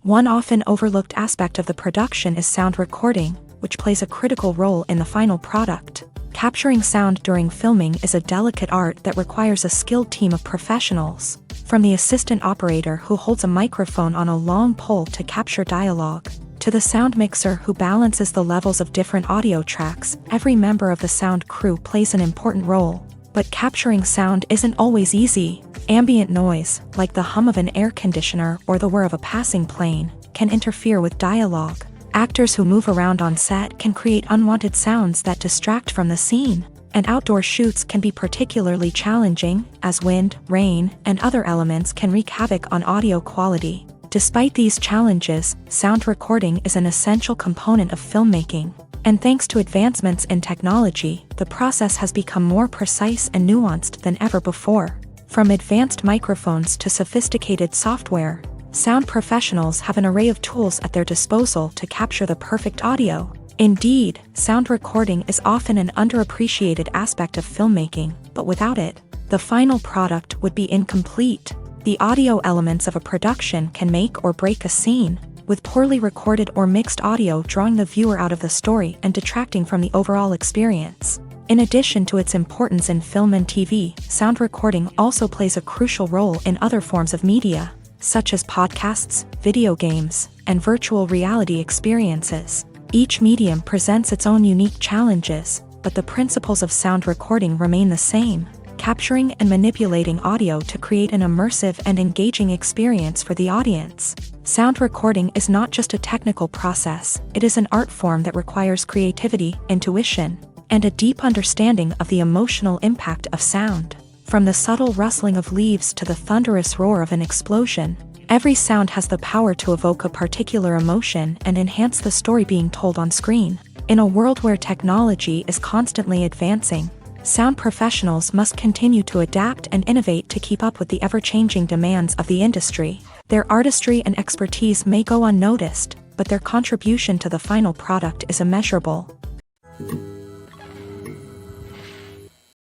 One often overlooked aspect of the production is sound recording, which plays a critical role in the final product. Capturing sound during filming is a delicate art that requires a skilled team of professionals. From the assistant operator who holds a microphone on a long pole to capture dialogue, to the sound mixer who balances the levels of different audio tracks, every member of the sound crew plays an important role. But capturing sound isn't always easy. Ambient noise, like the hum of an air conditioner or the whir of a passing plane, can interfere with dialogue. Actors who move around on set can create unwanted sounds that distract from the scene. And outdoor shoots can be particularly challenging, as wind, rain, and other elements can wreak havoc on audio quality. Despite these challenges, sound recording is an essential component of filmmaking. And thanks to advancements in technology, the process has become more precise and nuanced than ever before. From advanced microphones to sophisticated software, sound professionals have an array of tools at their disposal to capture the perfect audio. Indeed, sound recording is often an underappreciated aspect of filmmaking, but without it, the final product would be incomplete. The audio elements of a production can make or break a scene, with poorly recorded or mixed audio drawing the viewer out of the story and detracting from the overall experience. In addition to its importance in film and TV, sound recording also plays a crucial role in other forms of media, such as podcasts, video games, and virtual reality experiences. Each medium presents its own unique challenges, but the principles of sound recording remain the same: capturing and manipulating audio to create an immersive and engaging experience for the audience. Sound recording is not just a technical process, it is an art form that requires creativity, intuition, and a deep understanding of the emotional impact of sound. From the subtle rustling of leaves to the thunderous roar of an explosion, every sound has the power to evoke a particular emotion and enhance the story being told on screen. In a world where technology is constantly advancing, sound professionals must continue to adapt and innovate to keep up with the ever-changing demands of the industry. Their artistry and expertise may go unnoticed, but their contribution to the final product is immeasurable.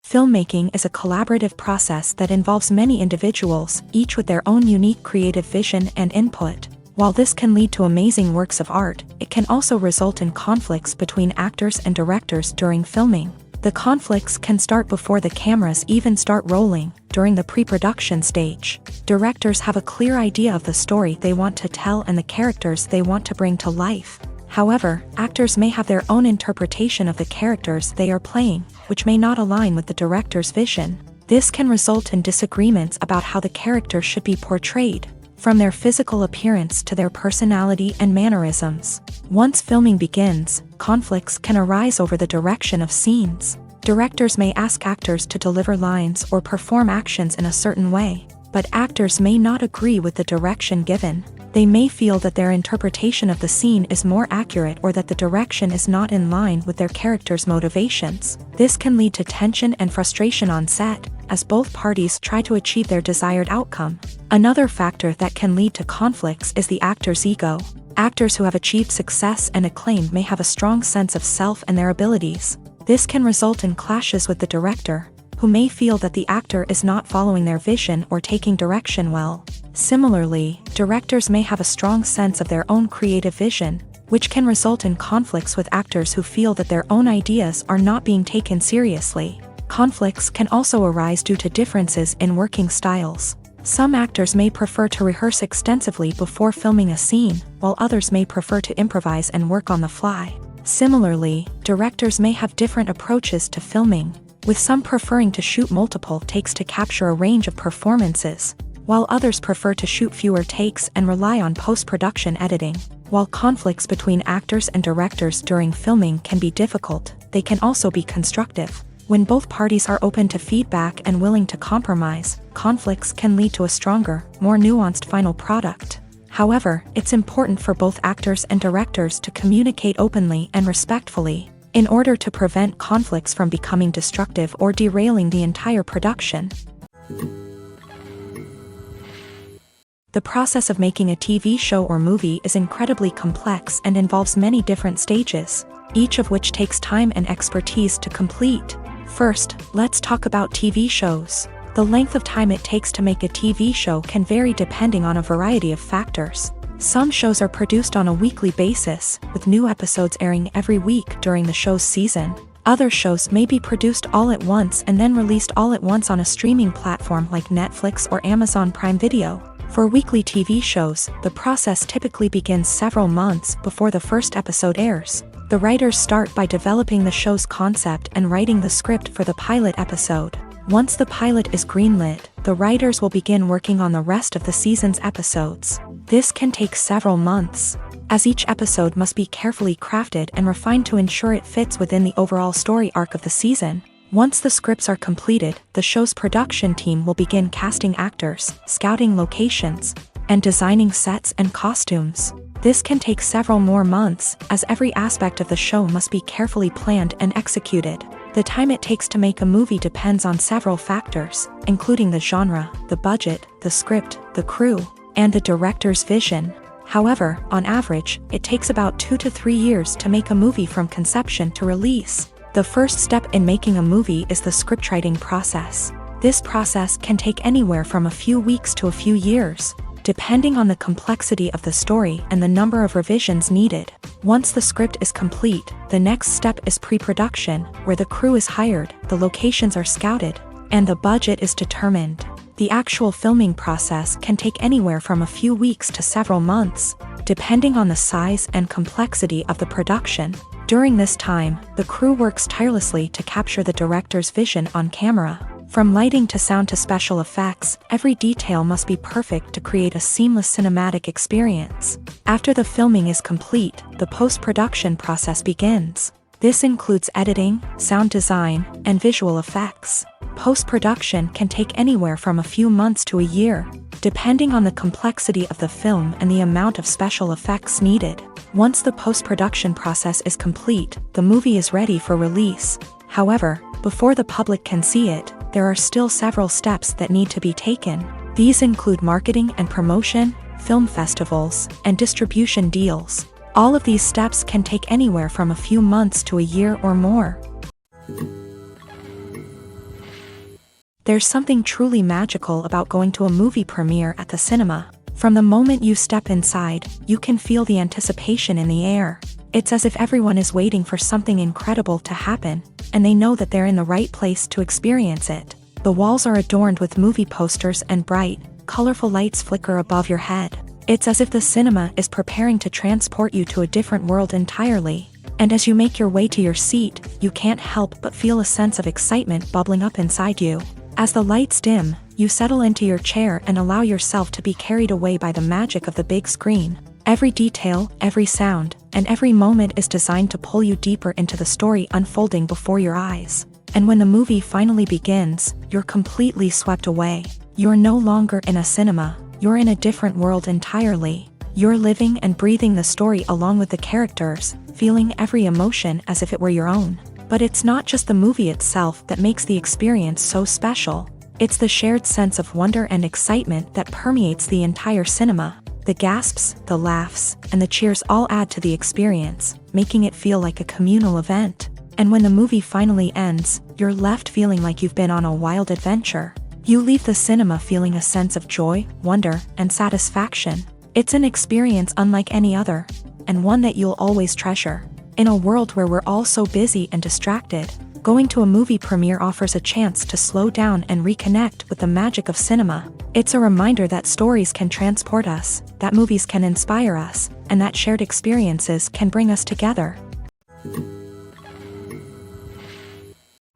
Filmmaking is a collaborative process that involves many individuals, each with their own unique creative vision and input. While this can lead to amazing works of art, it can also result in conflicts between actors and directors during filming. The conflicts can start before the cameras even start rolling, during the pre-production stage. Directors have a clear idea of the story they want to tell and the characters they want to bring to life. However, actors may have their own interpretation of the characters they are playing, which may not align with the director's vision. This can result in disagreements about how the character should be portrayed, from their physical appearance to their personality and mannerisms. Once filming begins, conflicts can arise over the direction of scenes. Directors may ask actors to deliver lines or perform actions in a certain way, but actors may not agree with the direction given. They may feel that their interpretation of the scene is more accurate or that the direction is not in line with their character's motivations. This can lead to tension and frustration on set, as both parties try to achieve their desired outcome. Another factor that can lead to conflicts is the actor's ego. Actors who have achieved success and acclaim may have a strong sense of self and their abilities. This can result in clashes with the director, who may feel that the actor is not following their vision or taking direction well. Similarly, directors may have a strong sense of their own creative vision, which can result in conflicts with actors who feel that their own ideas are not being taken seriously. Conflicts can also arise due to differences in working styles. Some actors may prefer to rehearse extensively before filming a scene, while others may prefer to improvise and work on the fly. Similarly, directors may have different approaches to filming, with some preferring to shoot multiple takes to capture a range of performances, while others prefer to shoot fewer takes and rely on post-production editing. While conflicts between actors and directors during filming can be difficult, they can also be constructive. When both parties are open to feedback and willing to compromise, conflicts can lead to a stronger, more nuanced final product. However, it's important for both actors and directors to communicate openly and respectfully, in order to prevent conflicts from becoming destructive or derailing the entire production. The process of making a TV show or movie is incredibly complex and involves many different stages, each of which takes time and expertise to complete. First, let's talk about TV shows. The length of time it takes to make a TV show can vary depending on a variety of factors. Some shows are produced on a weekly basis, with new episodes airing every week during the show's season. Other shows may be produced all at once and then released all at once on a streaming platform like Netflix or Amazon Prime Video. For weekly TV shows, the process typically begins several months before the first episode airs. The writers start by developing the show's concept and writing the script for the pilot episode. Once the pilot is greenlit, the writers will begin working on the rest of the season's episodes. This can take several months, as each episode must be carefully crafted and refined to ensure it fits within the overall story arc of the season. Once the scripts are completed, the show's production team will begin casting actors, scouting locations, and designing sets and costumes. This can take several more months, as every aspect of the show must be carefully planned and executed. The time it takes to make a movie depends on several factors, including the genre, the budget, the script, the crew, and the director's vision. However, on average, it takes about 2 to 3 years to make a movie from conception to release. The first step in making a movie is the scriptwriting process. This process can take anywhere from a few weeks to a few years, depending on the complexity of the story and the number of revisions needed. Once the script is complete, the next step is pre-production, where the crew is hired, the locations are scouted, and the budget is determined. The actual filming process can take anywhere from a few weeks to several months, depending on the size and complexity of the production. During this time, the crew works tirelessly to capture the director's vision on camera. From lighting to sound to special effects, every detail must be perfect to create a seamless cinematic experience. After the filming is complete, the post-production process begins. This includes editing, sound design, and visual effects. Post-production can take anywhere from a few months to a year, depending on the complexity of the film and the amount of special effects needed. Once the post-production process is complete, the movie is ready for release. However, before the public can see it, there are still several steps that need to be taken. These include marketing and promotion, film festivals, and distribution deals. All of these steps can take anywhere from a few months to a year or more. There's something truly magical about going to a movie premiere at the cinema. From the moment you step inside, you can feel the anticipation in the air. It's as if everyone is waiting for something incredible to happen, and they know that they're in the right place to experience it. The walls are adorned with movie posters and bright, colorful lights flicker above your head. It's as if the cinema is preparing to transport you to a different world entirely. And as you make your way to your seat, you can't help but feel a sense of excitement bubbling up inside you. As the lights dim, you settle into your chair and allow yourself to be carried away by the magic of the big screen. Every detail, every sound, and every moment is designed to pull you deeper into the story unfolding before your eyes. And when the movie finally begins, you're completely swept away. You're no longer in a cinema, you're in a different world entirely. You're living and breathing the story along with the characters, feeling every emotion as if it were your own. But it's not just the movie itself that makes the experience so special. It's the shared sense of wonder and excitement that permeates the entire cinema. The gasps, the laughs, and the cheers all add to the experience, making it feel like a communal event. And when the movie finally ends, you're left feeling like you've been on a wild adventure. You leave the cinema feeling a sense of joy, wonder, and satisfaction. It's an experience unlike any other, and one that you'll always treasure. In a world where we're all so busy and distracted, going to a movie premiere offers a chance to slow down and reconnect with the magic of cinema. It's a reminder that stories can transport us, that movies can inspire us, and that shared experiences can bring us together.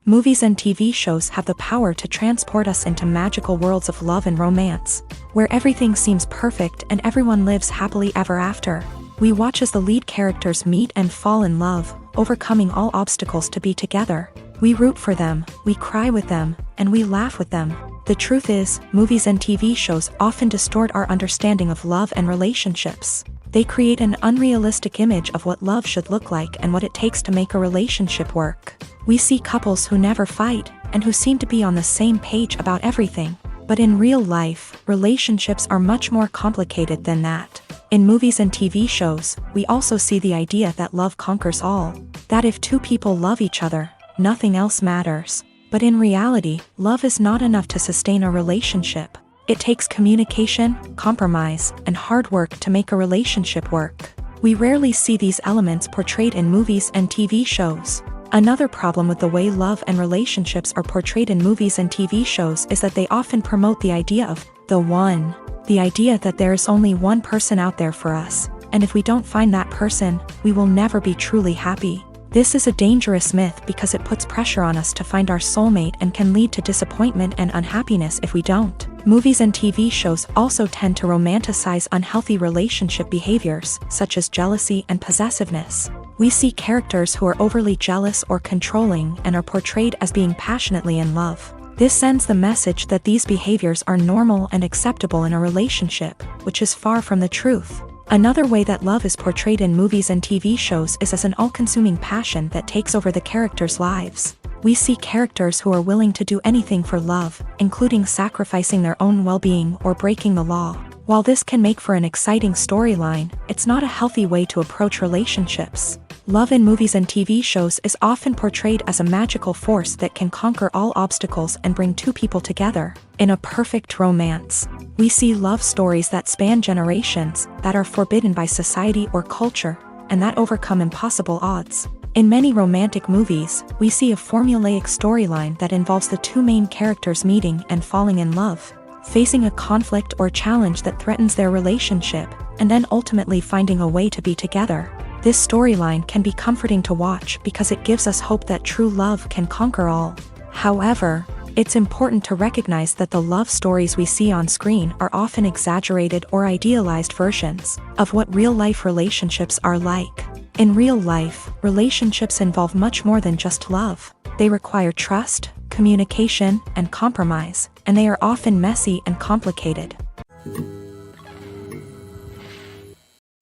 Movies and TV shows have the power to transport us into magical worlds of love and romance, where everything seems perfect and everyone lives happily ever after. We watch as the lead characters meet and fall in love, overcoming all obstacles to be together. We root for them, we cry with them, and we laugh with them. The truth is, movies and TV shows often distort our understanding of love and relationships. They create an unrealistic image of what love should look like and what it takes to make a relationship work. We see couples who never fight, and who seem to be on the same page about everything. But in real life, relationships are much more complicated than that. In movies and TV shows, we also see the idea that love conquers all. That if two people love each other, nothing else matters. But in reality, love is not enough to sustain a relationship. It takes communication, compromise, and hard work to make a relationship work. We rarely see these elements portrayed in movies and TV shows. Another problem with the way love and relationships are portrayed in movies and TV shows is that they often promote the idea of the one. The idea that there is only one person out there for us, and if we don't find that person, we will never be truly happy. This is a dangerous myth because it puts pressure on us to find our soulmate and can lead to disappointment and unhappiness if we don't. Movies and TV shows also tend to romanticize unhealthy relationship behaviors, such as jealousy and possessiveness. We see characters who are overly jealous or controlling and are portrayed as being passionately in love. This sends the message that these behaviors are normal and acceptable in a relationship, which is far from the truth. Another way that love is portrayed in movies and TV shows is as an all-consuming passion that takes over the characters' lives. We see characters who are willing to do anything for love, including sacrificing their own well-being or breaking the law. While this can make for an exciting storyline, it's not a healthy way to approach relationships. Love in movies and TV shows is often portrayed as a magical force that can conquer all obstacles and bring two people together in a perfect romance. We see love stories that span generations, that are forbidden by society or culture, and that overcome impossible odds. In many romantic movies, we see a formulaic storyline that involves the two main characters meeting and falling in love, facing a conflict or challenge that threatens their relationship, and then ultimately finding a way to be together. This storyline can be comforting to watch because it gives us hope that true love can conquer all. However, it's important to recognize that the love stories we see on screen are often exaggerated or idealized versions of what real-life relationships are like. In real life, relationships involve much more than just love. They require trust, communication, and compromise, and they are often messy and complicated.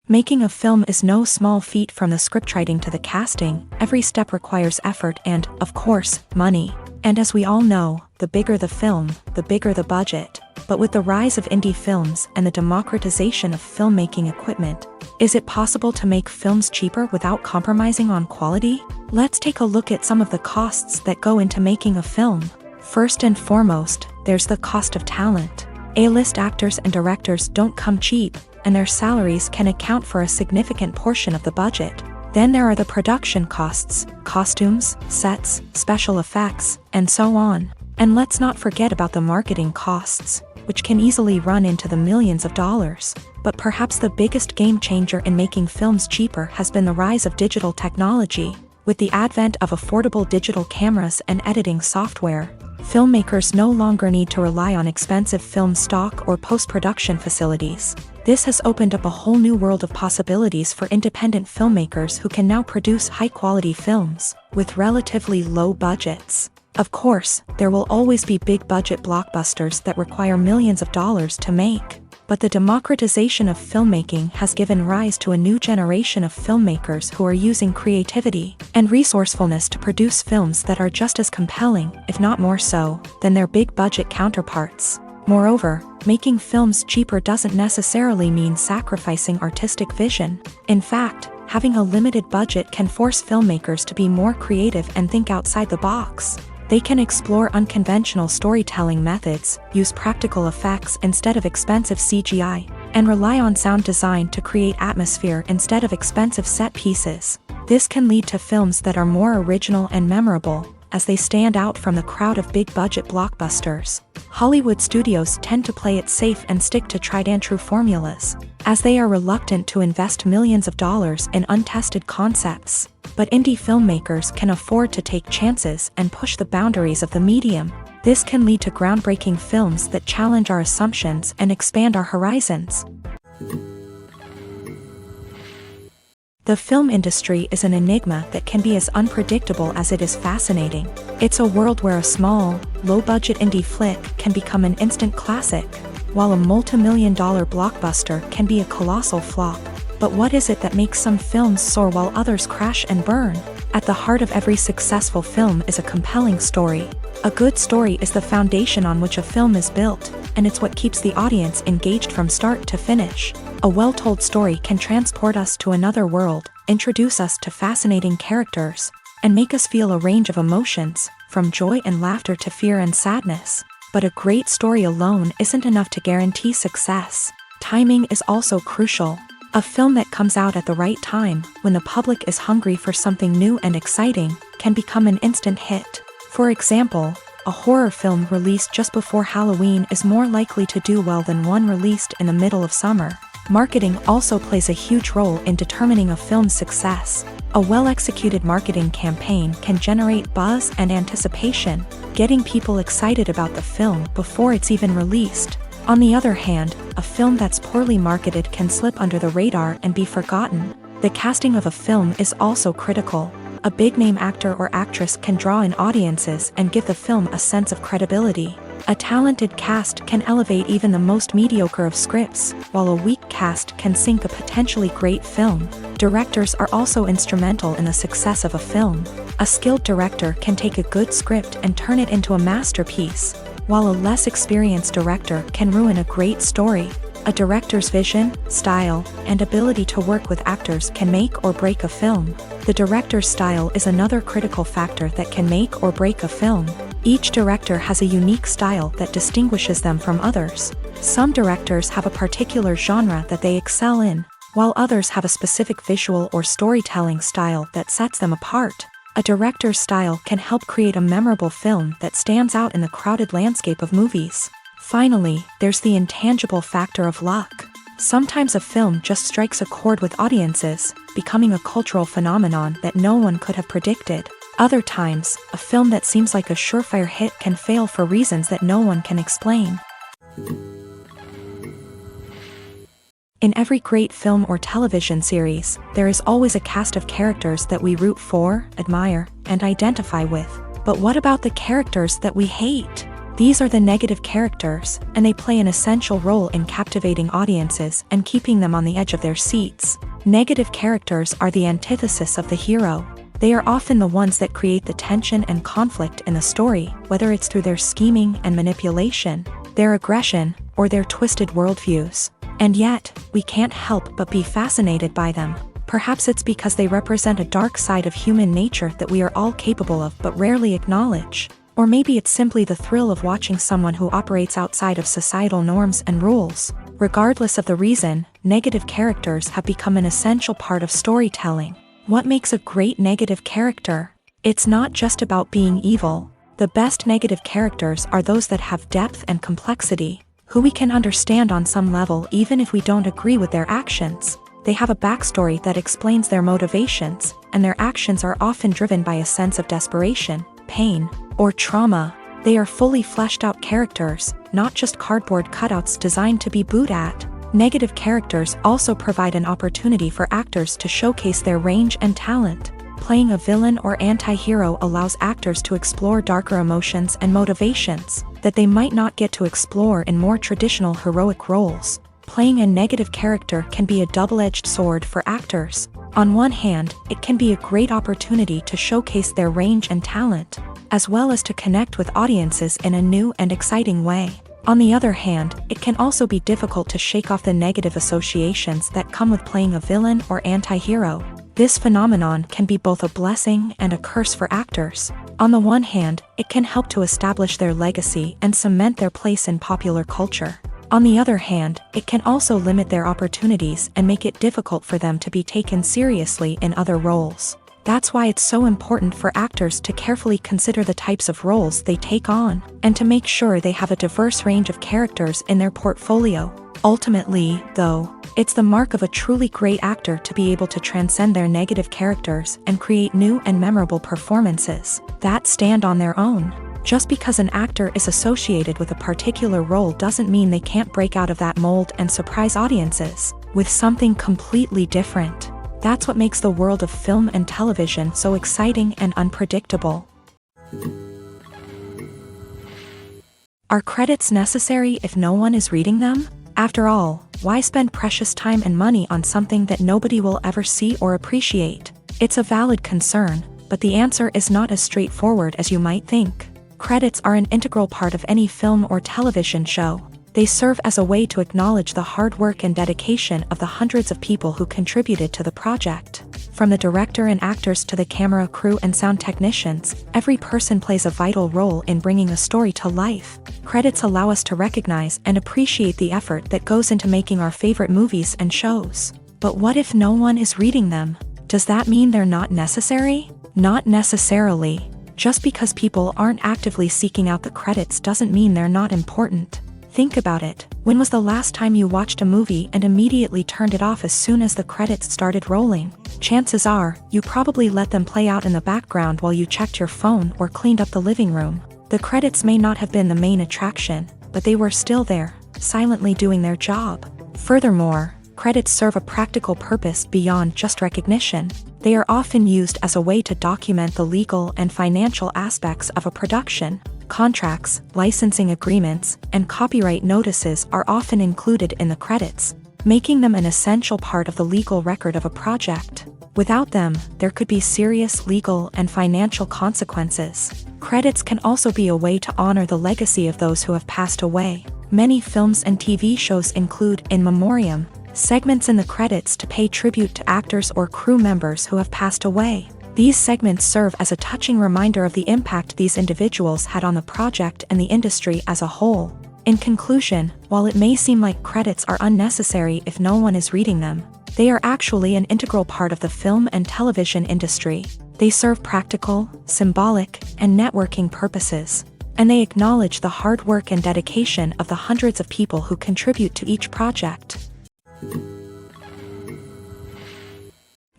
Making a film is no small feat. From the scriptwriting to the casting, every step requires effort and, of course, money. And as we all know, the bigger the film, the bigger the budget. But with the rise of indie films and the democratization of filmmaking equipment, is it possible to make films cheaper without compromising on quality? Let's take a look at some of the costs that go into making a film. First and foremost, there's the cost of talent. A-list actors and directors don't come cheap, and their salaries can account for a significant portion of the budget. Then there are the production costs, costumes, sets, special effects, and so on. And let's not forget about the marketing costs, which can easily run into the millions of dollars. But perhaps the biggest game changer in making films cheaper has been the rise of digital technology. With the advent of affordable digital cameras and editing software, filmmakers no longer need to rely on expensive film stock or post-production facilities. This has opened up a whole new world of possibilities for independent filmmakers who can now produce high-quality films with relatively low budgets. Of course, there will always be big-budget blockbusters that require millions of dollars to make. But the democratization of filmmaking has given rise to a new generation of filmmakers who are using creativity and resourcefulness to produce films that are just as compelling, if not more so, than their big-budget counterparts. Moreover, making films cheaper doesn't necessarily mean sacrificing artistic vision. In fact, having a limited budget can force filmmakers to be more creative and think outside the box. They can explore unconventional storytelling methods, use practical effects instead of expensive CGI, and rely on sound design to create atmosphere instead of expensive set pieces. This can lead to films that are more original and memorable, as they stand out from the crowd of big-budget blockbusters. Hollywood studios tend to play it safe and stick to tried-and-true formulas, as they are reluctant to invest millions of dollars in untested concepts. But indie filmmakers can afford to take chances and push the boundaries of the medium. This can lead to groundbreaking films that challenge our assumptions and expand our horizons. The film industry is an enigma that can be as unpredictable as it is fascinating. It's a world where a small, low-budget indie flick can become an instant classic, while a multi-million-dollar blockbuster can be a colossal flop. But what is it that makes some films soar while others crash and burn? At the heart of every successful film is a compelling story. A good story is the foundation on which a film is built, and it's what keeps the audience engaged from start to finish. A well-told story can transport us to another world, introduce us to fascinating characters, and make us feel a range of emotions, from joy and laughter to fear and sadness. But a great story alone isn't enough to guarantee success. Timing is also crucial. A film that comes out at the right time, when the public is hungry for something new and exciting, can become an instant hit. For example, a horror film released just before Halloween is more likely to do well than one released in the middle of summer. Marketing also plays a huge role in determining a film's success. A well-executed marketing campaign can generate buzz and anticipation, getting people excited about the film before it's even released. On the other hand, a film that's poorly marketed can slip under the radar and be forgotten. The casting of a film is also critical. A big-name actor or actress can draw in audiences and give the film a sense of credibility. A talented cast can elevate even the most mediocre of scripts, while a weak cast can sink a potentially great film. Directors are also instrumental in the success of a film. A skilled director can take a good script and turn it into a masterpiece, while a less experienced director can ruin a great story. A director's vision, style, and ability to work with actors can make or break a film. The director's style is another critical factor that can make or break a film. Each director has a unique style that distinguishes them from others. Some directors have a particular genre that they excel in, while others have a specific visual or storytelling style that sets them apart. A director's style can help create a memorable film that stands out in the crowded landscape of movies. Finally, there's the intangible factor of luck. Sometimes a film just strikes a chord with audiences, becoming a cultural phenomenon that no one could have predicted. Other times, a film that seems like a surefire hit can fail for reasons that no one can explain. In every great film or television series, there is always a cast of characters that we root for, admire, and identify with. But what about the characters that we hate? These are the negative characters, and they play an essential role in captivating audiences and keeping them on the edge of their seats. Negative characters are the antithesis of the hero. They are often the ones that create the tension and conflict in the story, whether it's through their scheming and manipulation, their aggression, or their twisted worldviews. And yet, we can't help but be fascinated by them. Perhaps it's because they represent a dark side of human nature that we are all capable of but rarely acknowledge. Or maybe it's simply the thrill of watching someone who operates outside of societal norms and rules. Regardless of the reason, negative characters have become an essential part of storytelling. What makes a great negative character? It's not just about being evil. The best negative characters are those that have depth and complexity, who we can understand on some level even if we don't agree with their actions. They have a backstory that explains their motivations, and their actions are often driven by a sense of desperation, pain, or trauma. They are fully fleshed out characters, not just cardboard cutouts designed to be booed at. Negative characters also provide an opportunity for actors to showcase their range and talent. Playing a villain or anti-hero allows actors to explore darker emotions and motivations that they might not get to explore in more traditional heroic roles. Playing a negative character can be a double-edged sword for actors. On one hand, it can be a great opportunity to showcase their range and talent, as well as to connect with audiences in a new and exciting way. On the other hand, it can also be difficult to shake off the negative associations that come with playing a villain or anti-hero. This phenomenon can be both a blessing and a curse for actors. On the one hand, it can help to establish their legacy and cement their place in popular culture. On the other hand, it can also limit their opportunities and make it difficult for them to be taken seriously in other roles. That's why it's so important for actors to carefully consider the types of roles they take on, and to make sure they have a diverse range of characters in their portfolio. Ultimately, though, it's the mark of a truly great actor to be able to transcend their negative characters and create new and memorable performances that stand on their own. Just because an actor is associated with a particular role doesn't mean they can't break out of that mold and surprise audiences with something completely different. That's what makes the world of film and television so exciting and unpredictable. Are credits necessary if no one is reading them? After all, why spend precious time and money on something that nobody will ever see or appreciate? It's a valid concern, but the answer is not as straightforward as you might think. Credits are an integral part of any film or television show. They serve as a way to acknowledge the hard work and dedication of the hundreds of people who contributed to the project. From the director and actors to the camera crew and sound technicians, every person plays a vital role in bringing a story to life. Credits allow us to recognize and appreciate the effort that goes into making our favorite movies and shows. But what if no one is reading them? Does that mean they're not necessary? Not necessarily. Just because people aren't actively seeking out the credits doesn't mean they're not important. Think about it. When was the last time you watched a movie and immediately turned it off as soon as the credits started rolling? Chances are, you probably let them play out in the background while you checked your phone or cleaned up the living room. The credits may not have been the main attraction, but they were still there, silently doing their job. Furthermore, credits serve a practical purpose beyond just recognition. They are often used as a way to document the legal and financial aspects of a production. Contracts, licensing agreements, and copyright notices are often included in the credits, making them an essential part of the legal record of a project. Without them, there could be serious legal and financial consequences. Credits can also be a way to honor the legacy of those who have passed away. Many films and TV shows include in memoriam segments in the credits to pay tribute to actors or crew members who have passed away. These segments serve as a touching reminder of the impact these individuals had on the project and the industry as a whole. In conclusion, while it may seem like credits are unnecessary if no one is reading them, they are actually an integral part of the film and television industry. They serve practical, symbolic, and networking purposes, and they acknowledge the hard work and dedication of the hundreds of people who contribute to each project.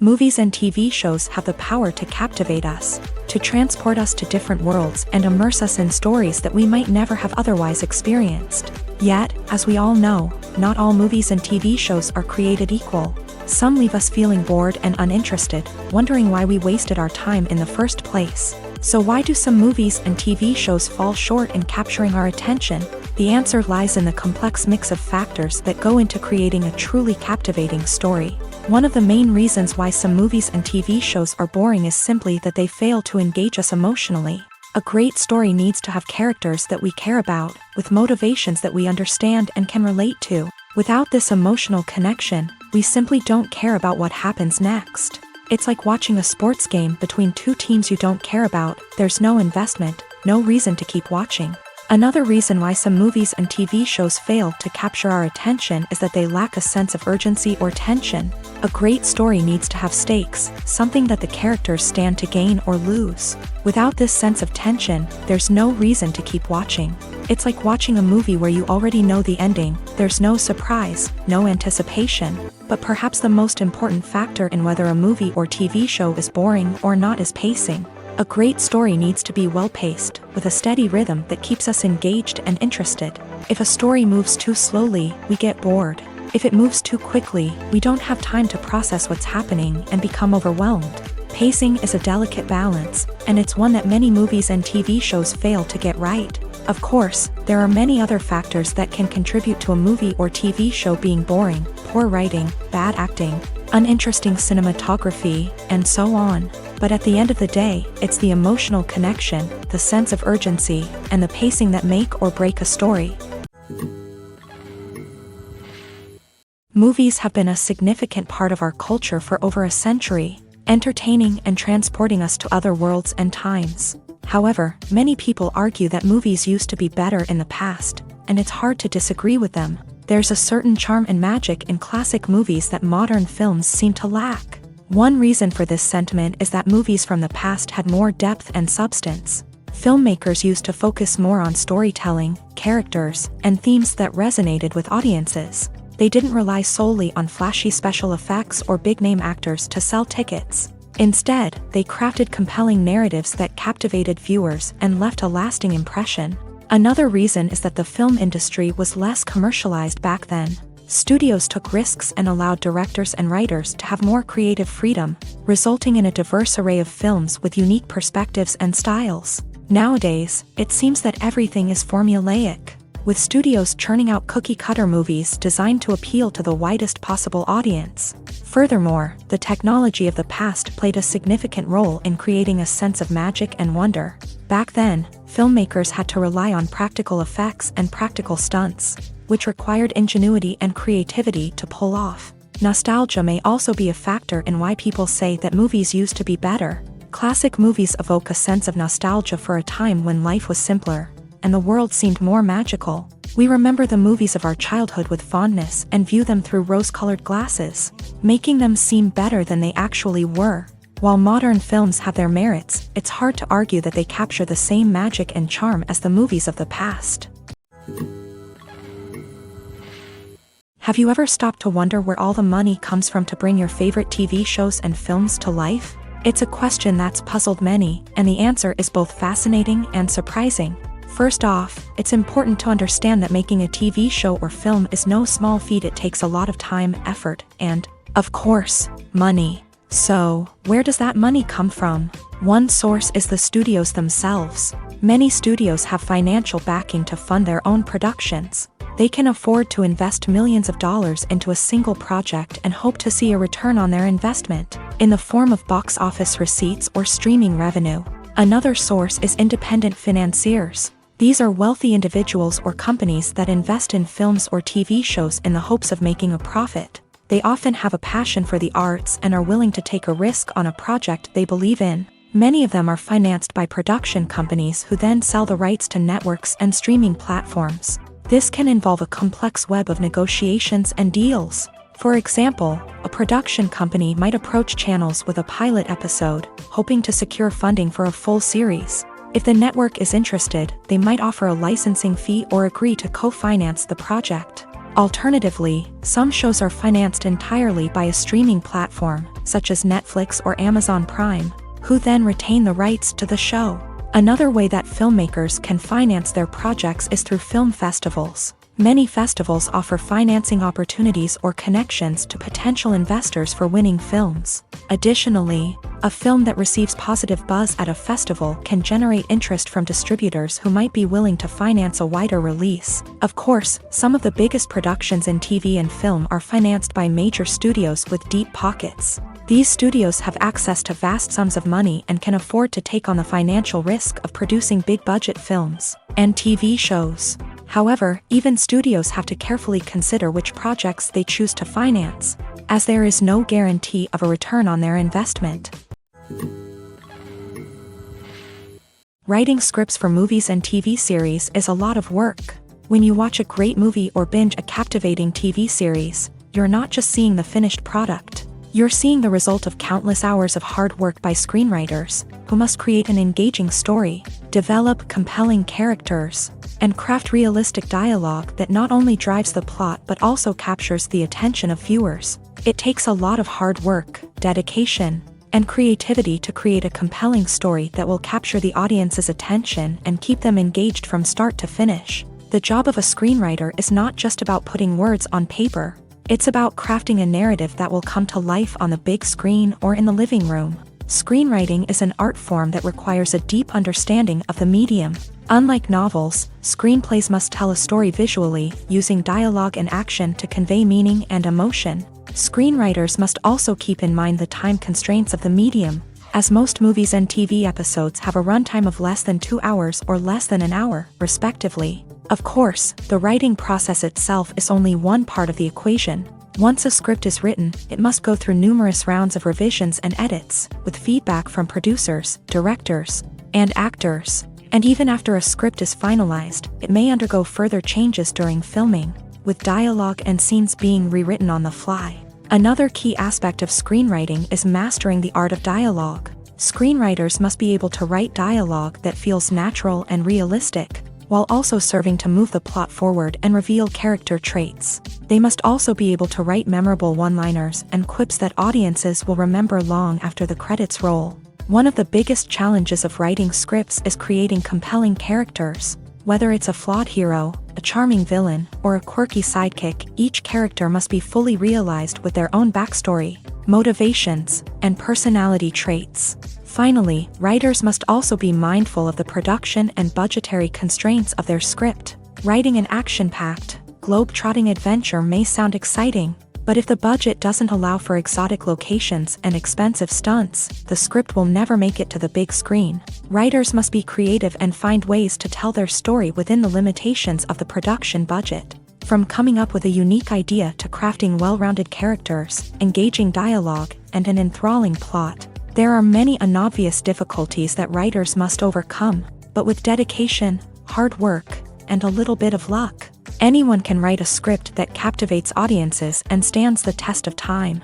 Movies and TV shows have the power to captivate us, to transport us to different worlds and immerse us in stories that we might never have otherwise experienced. Yet, as we all know, not all movies and TV shows are created equal. Some leave us feeling bored and uninterested, wondering why we wasted our time in the first place. So why do some movies and TV shows fall short in capturing our attention? The answer lies in the complex mix of factors that go into creating a truly captivating story. One of the main reasons why some movies and TV shows are boring is simply that they fail to engage us emotionally. A great story needs to have characters that we care about, with motivations that we understand and can relate to. Without this emotional connection, we simply don't care about what happens next. It's like watching a sports game between two teams you don't care about. There's no investment, no reason to keep watching. Another reason why some movies and TV shows fail to capture our attention is that they lack a sense of urgency or tension. A great story needs to have stakes, something that the characters stand to gain or lose. Without this sense of tension, there's no reason to keep watching. It's like watching a movie where you already know the ending. There's no surprise, no anticipation. But perhaps the most important factor in whether a movie or TV show is boring or not is pacing. A great story needs to be well-paced, with a steady rhythm that keeps us engaged and interested. If a story moves too slowly, we get bored. If it moves too quickly, we don't have time to process what's happening and become overwhelmed. Pacing is a delicate balance, and it's one that many movies and TV shows fail to get right. Of course, there are many other factors that can contribute to a movie or TV show being boring: poor writing, bad acting, uninteresting cinematography, and so on. But at the end of the day, it's the emotional connection, the sense of urgency, and the pacing that make or break a story. Movies have been a significant part of our culture for over a century, entertaining and transporting us to other worlds and times. However, many people argue that movies used to be better in the past, and it's hard to disagree with them. There's a certain charm and magic in classic movies that modern films seem to lack. One reason for this sentiment is that movies from the past had more depth and substance. Filmmakers used to focus more on storytelling, characters, and themes that resonated with audiences. They didn't rely solely on flashy special effects or big-name actors to sell tickets. Instead, they crafted compelling narratives that captivated viewers and left a lasting impression. Another reason is that the film industry was less commercialized back then. Studios took risks and allowed directors and writers to have more creative freedom, resulting in a diverse array of films with unique perspectives and styles. Nowadays, it seems that everything is formulaic, with studios churning out cookie-cutter movies designed to appeal to the widest possible audience. Furthermore, the technology of the past played a significant role in creating a sense of magic and wonder. Back then, filmmakers had to rely on practical effects and practical stunts, which required ingenuity and creativity to pull off. Nostalgia may also be a factor in why people say that movies used to be better. Classic movies evoke a sense of nostalgia for a time when life was simpler, and the world seemed more magical. We remember the movies of our childhood with fondness and view them through rose-colored glasses, making them seem better than they actually were. While modern films have their merits, it's hard to argue that they capture the same magic and charm as the movies of the past. Have you ever stopped to wonder where all the money comes from to bring your favorite TV shows and films to life? It's a question that's puzzled many, and the answer is both fascinating and surprising. First off, it's important to understand that making a TV show or film is no small feat. It takes a lot of time, effort, and, of course, money. So, where does that money come from? One source is the studios themselves. Many studios have financial backing to fund their own productions. They can afford to invest millions of dollars into a single project and hope to see a return on their investment, in the form of box office receipts or streaming revenue. Another source is independent financiers. These are wealthy individuals or companies that invest in films or TV shows in the hopes of making a profit. They often have a passion for the arts and are willing to take a risk on a project they believe in. Many of them are financed by production companies who then sell the rights to networks and streaming platforms. This can involve a complex web of negotiations and deals. For example, a production company might approach channels with a pilot episode, hoping to secure funding for a full series. If the network is interested, they might offer a licensing fee or agree to co-finance the project. Alternatively, some shows are financed entirely by a streaming platform, such as Netflix or Amazon Prime, who then retain the rights to the show. Another way that filmmakers can finance their projects is through film festivals. Many festivals offer financing opportunities or connections to potential investors for winning films. Additionally, a film that receives positive buzz at a festival can generate interest from distributors who might be willing to finance a wider release. Of course, some of the biggest productions in TV and film are financed by major studios with deep pockets. These studios have access to vast sums of money and can afford to take on the financial risk of producing big-budget films and TV shows. However, even studios have to carefully consider which projects they choose to finance, as there is no guarantee of a return on their investment. Writing scripts for movies and TV series is a lot of work. When you watch a great movie or binge a captivating TV series, you're not just seeing the finished product. You're seeing the result of countless hours of hard work by screenwriters, who must create an engaging story, develop compelling characters, and craft realistic dialogue that not only drives the plot but also captures the attention of viewers. It takes a lot of hard work, dedication, and creativity to create a compelling story that will capture the audience's attention and keep them engaged from start to finish. The job of a screenwriter is not just about putting words on paper. It's about crafting a narrative that will come to life on the big screen or in the living room. Screenwriting is an art form that requires a deep understanding of the medium. Unlike novels, screenplays must tell a story visually, using dialogue and action to convey meaning and emotion. Screenwriters must also keep in mind the time constraints of the medium, as most movies and TV episodes have a runtime of less than 2 hours or less than an hour, respectively. Of course, the writing process itself is only one part of the equation. Once a script is written, it must go through numerous rounds of revisions and edits, with feedback from producers, directors, and actors. And even after a script is finalized, it may undergo further changes during filming, with dialogue and scenes being rewritten on the fly. Another key aspect of screenwriting is mastering the art of dialogue. Screenwriters must be able to write dialogue that feels natural and realistic, while also serving to move the plot forward and reveal character traits. They must also be able to write memorable one-liners and quips that audiences will remember long after the credits roll. One of the biggest challenges of writing scripts is creating compelling characters. Whether it's a flawed hero, a charming villain, or a quirky sidekick, each character must be fully realized with their own backstory, motivations, and personality traits. Finally, writers must also be mindful of the production and budgetary constraints of their script. Writing an action-packed, globe-trotting adventure may sound exciting, but if the budget doesn't allow for exotic locations and expensive stunts, the script will never make it to the big screen. Writers must be creative and find ways to tell their story within the limitations of the production budget. From coming up with a unique idea to crafting well-rounded characters, engaging dialogue, and an enthralling plot, there are many unobvious difficulties that writers must overcome, but with dedication, hard work, and a little bit of luck, anyone can write a script that captivates audiences and stands the test of time.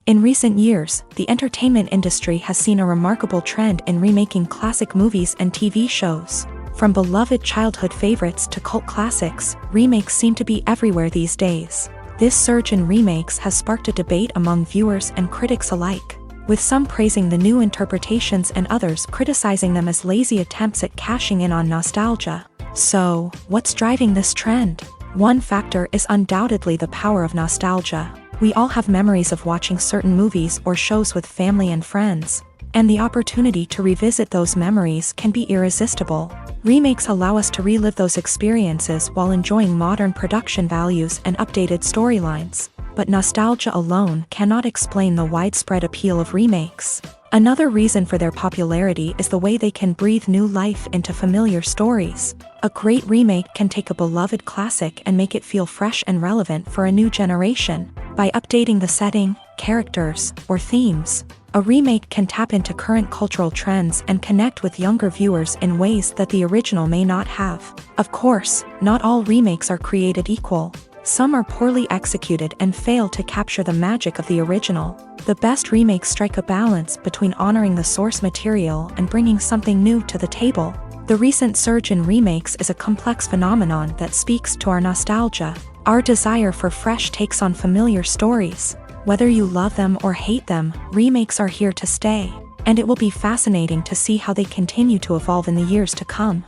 In recent years, the entertainment industry has seen a remarkable trend in remaking classic movies and TV shows. From beloved childhood favorites to cult classics, remakes seem to be everywhere these days. This surge in remakes has sparked a debate among viewers and critics alike, with some praising the new interpretations and others criticizing them as lazy attempts at cashing in on nostalgia. So, what's driving this trend? One factor is undoubtedly the power of nostalgia. We all have memories of watching certain movies or shows with family and friends, and the opportunity to revisit those memories can be irresistible. Remakes allow us to relive those experiences while enjoying modern production values and updated storylines. But nostalgia alone cannot explain the widespread appeal of remakes. Another reason for their popularity is the way they can breathe new life into familiar stories. A great remake can take a beloved classic and make it feel fresh and relevant for a new generation. By updating the setting, characters, or themes, a remake can tap into current cultural trends and connect with younger viewers in ways that the original may not have. Of course, not all remakes are created equal. Some are poorly executed and fail to capture the magic of the original. The best remakes strike a balance between honoring the source material and bringing something new to the table. The recent surge in remakes is a complex phenomenon that speaks to our nostalgia, our desire for fresh takes on familiar stories. Whether you love them or hate them, remakes are here to stay, and it will be fascinating to see how they continue to evolve in the years to come.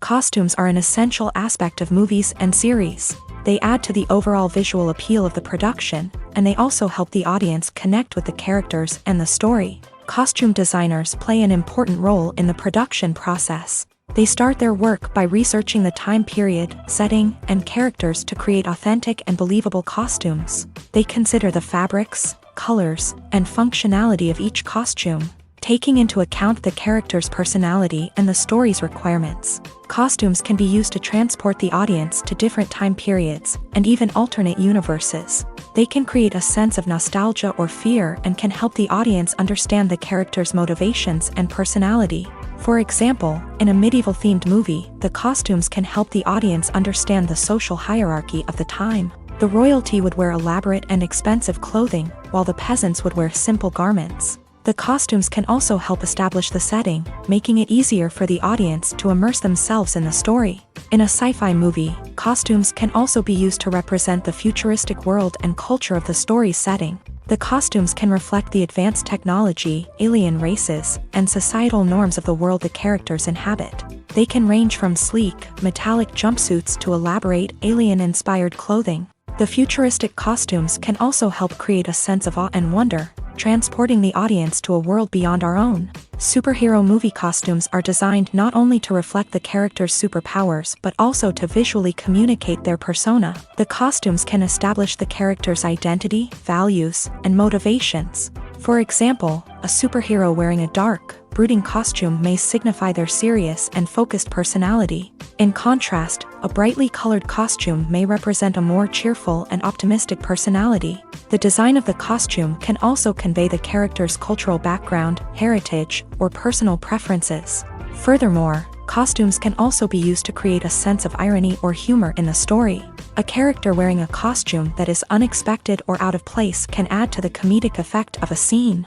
Costumes are an essential aspect of movies and series. They add to the overall visual appeal of the production, and they also help the audience connect with the characters and the story. Costume designers play an important role in the production process. They start their work by researching the time period, setting, and characters to create authentic and believable costumes. They consider the fabrics, colors, and functionality of each costume, taking into account the character's personality and the story's requirements. Costumes can be used to transport the audience to different time periods and even alternate universes. They can create a sense of nostalgia or fear and can help the audience understand the character's motivations and personality. For example, in a medieval-themed movie, the costumes can help the audience understand the social hierarchy of the time. The royalty would wear elaborate and expensive clothing, while the peasants would wear simple garments. The costumes can also help establish the setting, making it easier for the audience to immerse themselves in the story. In a sci-fi movie, costumes can also be used to represent the futuristic world and culture of the story's setting. The costumes can reflect the advanced technology, alien races, and societal norms of the world the characters inhabit. They can range from sleek, metallic jumpsuits to elaborate, alien-inspired clothing. The futuristic costumes can also help create a sense of awe and wonder, transporting the audience to a world beyond our own. Superhero movie costumes are designed not only to reflect the character's superpowers but also to visually communicate their persona. The costumes can establish the character's identity, values, and motivations. For example, a superhero wearing a dark, brooding costume may signify their serious and focused personality. In contrast, a brightly colored costume may represent a more cheerful and optimistic personality. The design of the costume can also convey the character's cultural background, heritage, or personal preferences. Furthermore, costumes can also be used to create a sense of irony or humor in the story. A character wearing a costume that is unexpected or out of place can add to the comedic effect of a scene.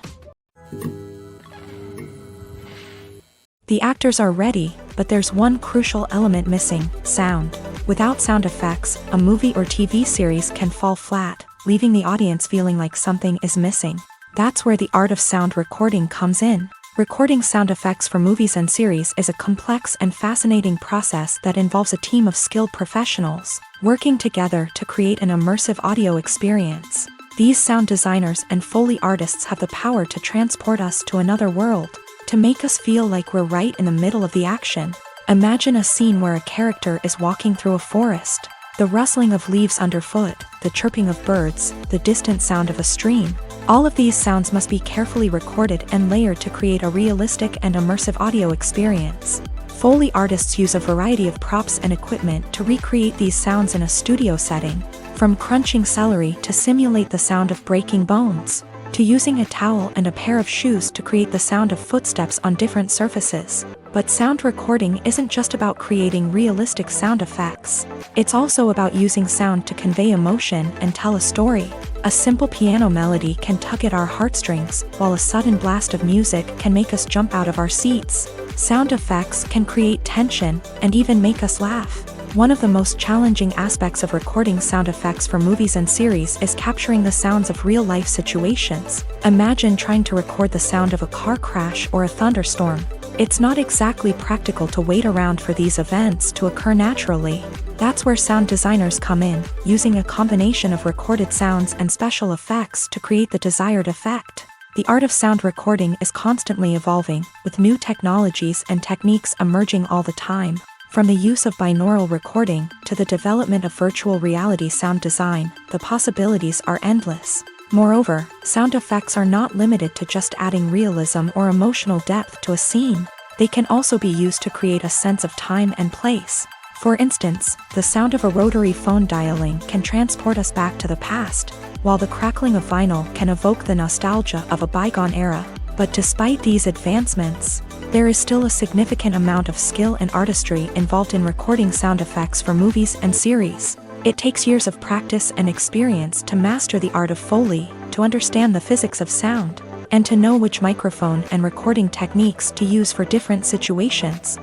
The actors are ready, but there's one crucial element missing: sound. Without sound effects, a movie or TV series can fall flat, leaving the audience feeling like something is missing. That's where the art of sound recording comes in. Recording sound effects for movies and series is a complex and fascinating process that involves a team of skilled professionals working together to create an immersive audio experience. These sound designers and Foley artists have the power to transport us to another world, to make us feel like we're right in the middle of the action. Imagine a scene where a character is walking through a forest. The rustling of leaves underfoot, the chirping of birds, the distant sound of a stream. All of these sounds must be carefully recorded and layered to create a realistic and immersive audio experience. Foley artists use a variety of props and equipment to recreate these sounds in a studio setting, from crunching celery to simulate the sound of breaking bones, to using a towel and a pair of shoes to create the sound of footsteps on different surfaces. But sound recording isn't just about creating realistic sound effects. It's also about using sound to convey emotion and tell a story. A simple piano melody can tug at our heartstrings, while a sudden blast of music can make us jump out of our seats. Sound effects can create tension and even make us laugh. One of the most challenging aspects of recording sound effects for movies and series is capturing the sounds of real-life situations. Imagine trying to record the sound of a car crash or a thunderstorm. It's not exactly practical to wait around for these events to occur naturally. That's where sound designers come in, using a combination of recorded sounds and special effects to create the desired effect. The art of sound recording is constantly evolving, with new technologies and techniques emerging all the time. From the use of binaural recording to the development of virtual reality sound design, the possibilities are endless. Moreover, sound effects are not limited to just adding realism or emotional depth to a scene. They can also be used to create a sense of time and place. For instance, the sound of a rotary phone dialing can transport us back to the past, while the crackling of vinyl can evoke the nostalgia of a bygone era. But despite these advancements, there is still a significant amount of skill and artistry involved in recording sound effects for movies and series. It takes years of practice and experience to master the art of Foley, to understand the physics of sound, and to know which microphone and recording techniques to use for different situations.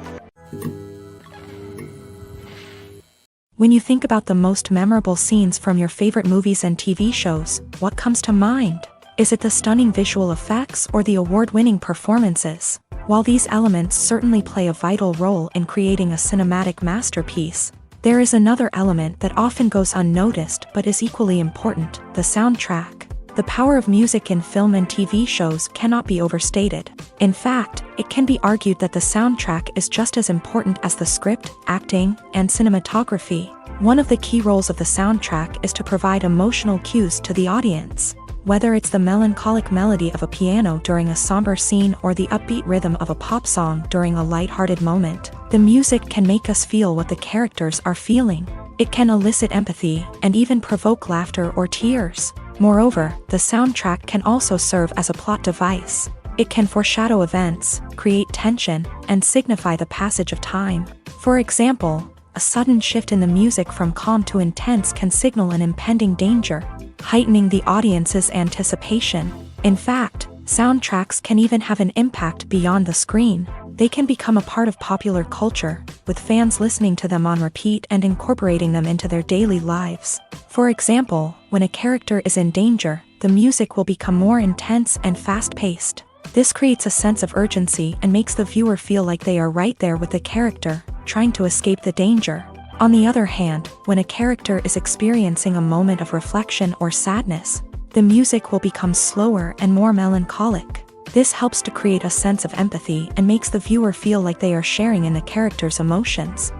When you think about the most memorable scenes from your favorite movies and TV shows, what comes to mind? Is it the stunning visual effects or the award-winning performances? While these elements certainly play a vital role in creating a cinematic masterpiece, there is another element that often goes unnoticed but is equally important: the soundtrack. The power of music in film and TV shows cannot be overstated. In fact, it can be argued that the soundtrack is just as important as the script, acting, and cinematography. One of the key roles of the soundtrack is to provide emotional cues to the audience. Whether it's the melancholic melody of a piano during a somber scene or the upbeat rhythm of a pop song during a lighthearted moment, the music can make us feel what the characters are feeling. It can elicit empathy and even provoke laughter or tears. Moreover, the soundtrack can also serve as a plot device. It can foreshadow events, create tension, and signify the passage of time. For example, a sudden shift in the music from calm to intense can signal an impending danger, heightening the audience's anticipation. In fact, soundtracks can even have an impact beyond the screen. They can become a part of popular culture, with fans listening to them on repeat and incorporating them into their daily lives. For example, when a character is in danger, the music will become more intense and fast-paced. This creates a sense of urgency and makes the viewer feel like they are right there with the character, trying to escape the danger. On the other hand, when a character is experiencing a moment of reflection or sadness, the music will become slower and more melancholic. This helps to create a sense of empathy and makes the viewer feel like they are sharing in the character's emotions.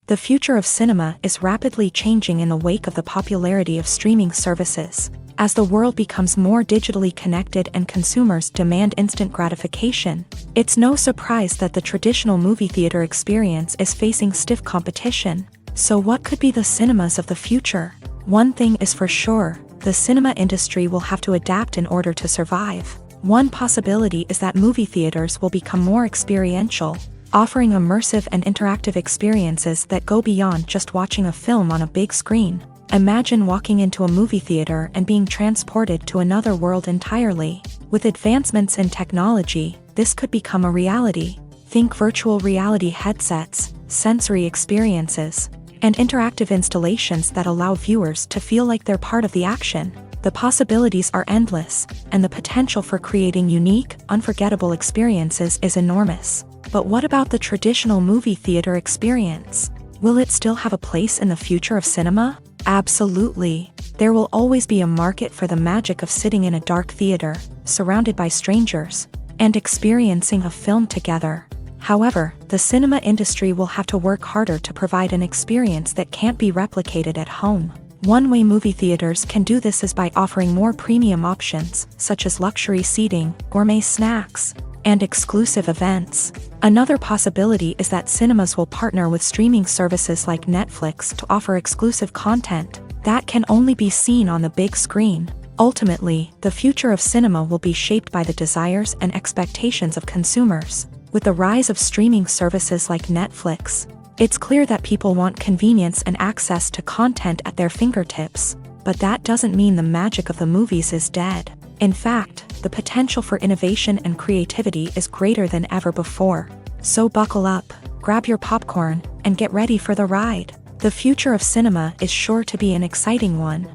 The future of cinema is rapidly changing in the wake of the popularity of streaming services. As the world becomes more digitally connected and consumers demand instant gratification, it's no surprise that the traditional movie theater experience is facing stiff competition. So what could be the cinemas of the future? One thing is for sure: the cinema industry will have to adapt in order to survive. One possibility is that movie theaters will become more experiential, offering immersive and interactive experiences that go beyond just watching a film on a big screen. Imagine walking into a movie theater and being transported to another world entirely. With advancements in technology, this could become a reality. Think virtual reality headsets, sensory experiences, and interactive installations that allow viewers to feel like they're part of the action. The possibilities are endless, and the potential for creating unique, unforgettable experiences is enormous. But what about the traditional movie theater experience? Will it still have a place in the future of cinema? Absolutely. There will always be a market for the magic of sitting in a dark theater, surrounded by strangers, and experiencing a film together. However, the cinema industry will have to work harder to provide an experience that can't be replicated at home. One way movie theaters can do this is by offering more premium options, such as luxury seating, gourmet snacks, and exclusive events. Another possibility is that cinemas will partner with streaming services like Netflix to offer exclusive content that can only be seen on the big screen. Ultimately, the future of cinema will be shaped by the desires and expectations of consumers. With the rise of streaming services like Netflix, it's clear that people want convenience and access to content at their fingertips. But that doesn't mean the magic of the movies is dead. In fact, the potential for innovation and creativity is greater than ever before. So buckle up, grab your popcorn, and get ready for the ride. The future of cinema is sure to be an exciting one.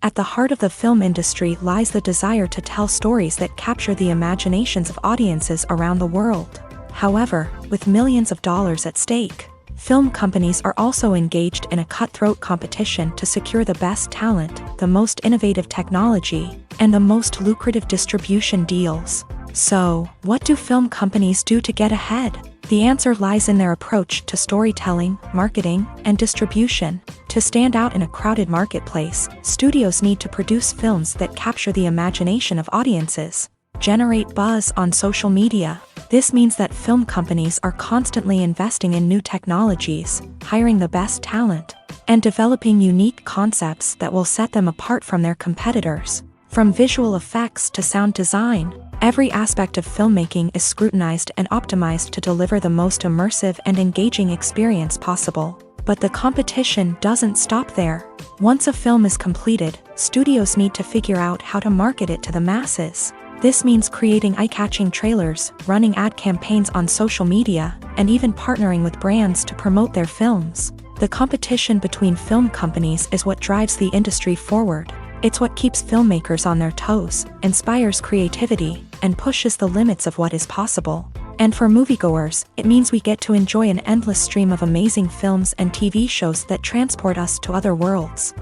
At the heart of the film industry lies the desire to tell stories that capture the imaginations of audiences around the world. However, with millions of dollars at stake, film companies are also engaged in a cutthroat competition to secure the best talent, the most innovative technology, and the most lucrative distribution deals. So, what do film companies do to get ahead? The answer lies in their approach to storytelling, marketing, and distribution. To stand out in a crowded marketplace, studios need to produce films that capture the imagination of audiences, generate buzz on social media. This means that film companies are constantly investing in new technologies, hiring the best talent, and developing unique concepts that will set them apart from their competitors. From visual effects to sound design, every aspect of filmmaking is scrutinized and optimized to deliver the most immersive and engaging experience possible. But the competition doesn't stop there. Once a film is completed, studios need to figure out how to market it to the masses. This means creating eye-catching trailers, running ad campaigns on social media, and even partnering with brands to promote their films. The competition between film companies is what drives the industry forward. It's what keeps filmmakers on their toes, inspires creativity, and pushes the limits of what is possible. And for moviegoers, it means we get to enjoy an endless stream of amazing films and TV shows that transport us to other worlds.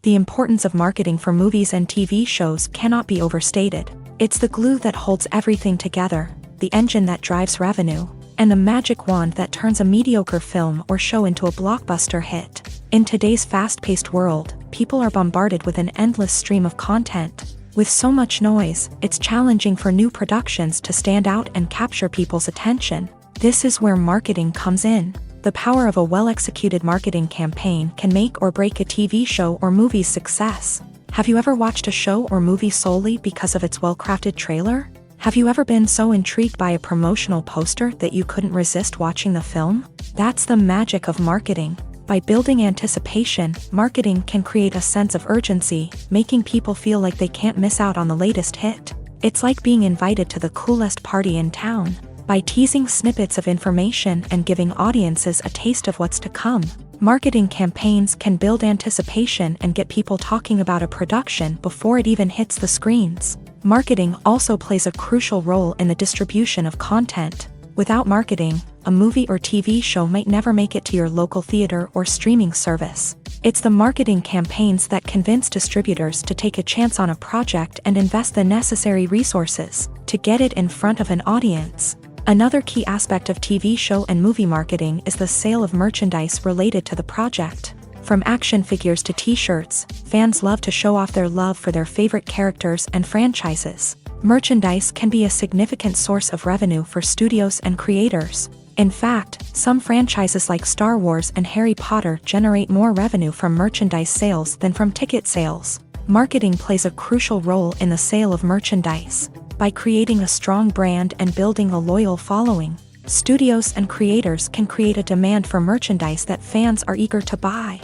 The importance of marketing for movies and TV shows cannot be overstated. It's the glue that holds everything together, the engine that drives revenue, and the magic wand that turns a mediocre film or show into a blockbuster hit. In today's fast-paced world, people are bombarded with an endless stream of content. With so much noise, it's challenging for new productions to stand out and capture people's attention. This is where marketing comes in. The power of a well-executed marketing campaign can make or break a TV show or movie's success. Have you ever watched a show or movie solely because of its well-crafted trailer? Have you ever been so intrigued by a promotional poster that you couldn't resist watching the film? That's the magic of marketing. By building anticipation, marketing can create a sense of urgency, making people feel like they can't miss out on the latest hit. It's like being invited to the coolest party in town. By teasing snippets of information and giving audiences a taste of what's to come, marketing campaigns can build anticipation and get people talking about a production before it even hits the screens. Marketing also plays a crucial role in the distribution of content. Without marketing, a movie or TV show might never make it to your local theater or streaming service. It's the marketing campaigns that convince distributors to take a chance on a project and invest the necessary resources to get it in front of an audience. Another key aspect of TV show and movie marketing is the sale of merchandise related to the project. From action figures to t-shirts, fans love to show off their love for their favorite characters and franchises. Merchandise can be a significant source of revenue for studios and creators. In fact, some franchises like Star Wars and Harry Potter generate more revenue from merchandise sales than from ticket sales. Marketing plays a crucial role in the sale of merchandise. By creating a strong brand and building a loyal following, studios and creators can create a demand for merchandise that fans are eager to buy.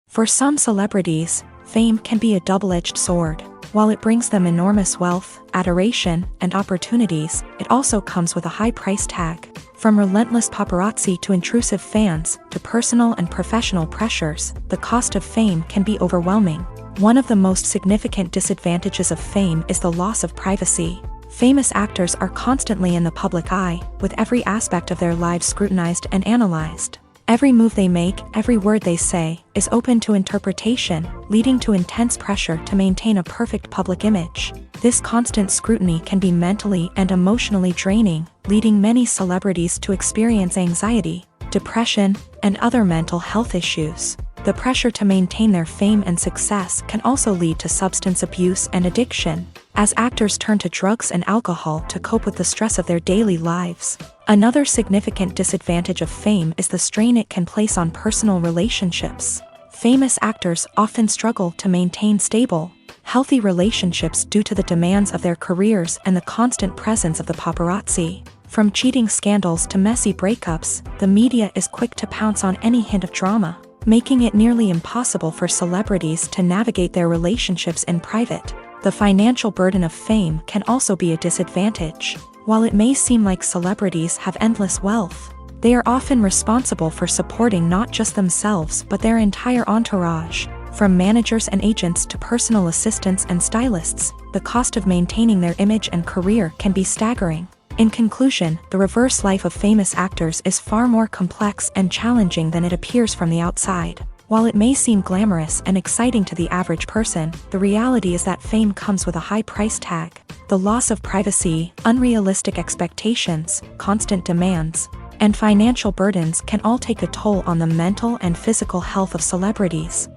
For some celebrities, fame can be a double-edged sword. While it brings them enormous wealth, adoration, and opportunities, it also comes with a high price tag. From relentless paparazzi to intrusive fans, to personal and professional pressures, the cost of fame can be overwhelming. One of the most significant disadvantages of fame is the loss of privacy. Famous actors are constantly in the public eye, with every aspect of their lives scrutinized and analyzed. Every move they make, every word they say, is open to interpretation, leading to intense pressure to maintain a perfect public image. This constant scrutiny can be mentally and emotionally draining, leading many celebrities to experience anxiety, depression, and other mental health issues. The pressure to maintain their fame and success can also lead to substance abuse and addiction, as actors turn to drugs and alcohol to cope with the stress of their daily lives. Another significant disadvantage of fame is the strain it can place on personal relationships. Famous actors often struggle to maintain stable, healthy relationships due to the demands of their careers and the constant presence of the paparazzi. From cheating scandals to messy breakups, the media is quick to pounce on any hint of drama, making it nearly impossible for celebrities to navigate their relationships in private. The financial burden of fame can also be a disadvantage. While it may seem like celebrities have endless wealth, They are often responsible for supporting not just themselves but their entire entourage. From managers and agents to personal assistants and stylists, the cost of maintaining their image and career can be staggering. In conclusion, the reverse life of famous actors is far more complex and challenging than it appears from the outside. While it may seem glamorous and exciting to the average person, the reality is that fame comes with a high price tag. The loss of privacy, unrealistic expectations, constant demands, and financial burdens can all take a toll on the mental and physical health of celebrities.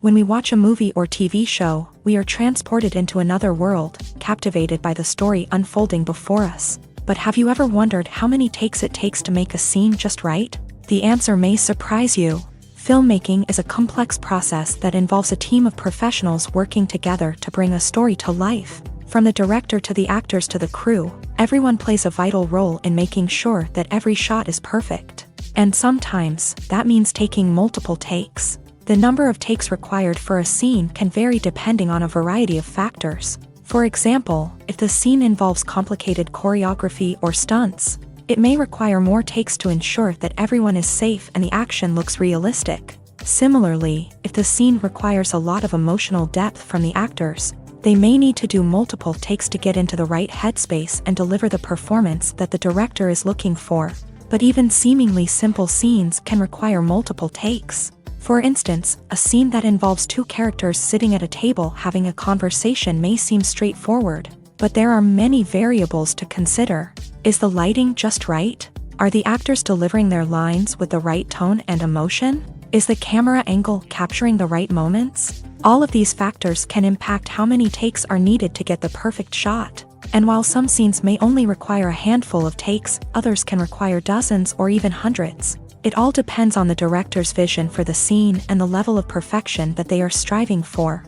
When we watch a movie or TV show, we are transported into another world, captivated by the story unfolding before us. But have you ever wondered how many takes it takes to make a scene just right? The answer may surprise you. Filmmaking is a complex process that involves a team of professionals working together to bring a story to life. From the director to the actors to the crew, everyone plays a vital role in making sure that every shot is perfect. And sometimes, that means taking multiple takes. The number of takes required for a scene can vary depending on a variety of factors. For example, if the scene involves complicated choreography or stunts, it may require more takes to ensure that everyone is safe and the action looks realistic. Similarly, if the scene requires a lot of emotional depth from the actors, they may need to do multiple takes to get into the right headspace and deliver the performance that the director is looking for. But even seemingly simple scenes can require multiple takes. For instance, a scene that involves two characters sitting at a table having a conversation may seem straightforward, but there are many variables to consider. Is the lighting just right? Are the actors delivering their lines with the right tone and emotion? Is the camera angle capturing the right moments? All of these factors can impact how many takes are needed to get the perfect shot. And while some scenes may only require a handful of takes, others can require dozens or even hundreds. It all depends on the director's vision for the scene and the level of perfection that they are striving for.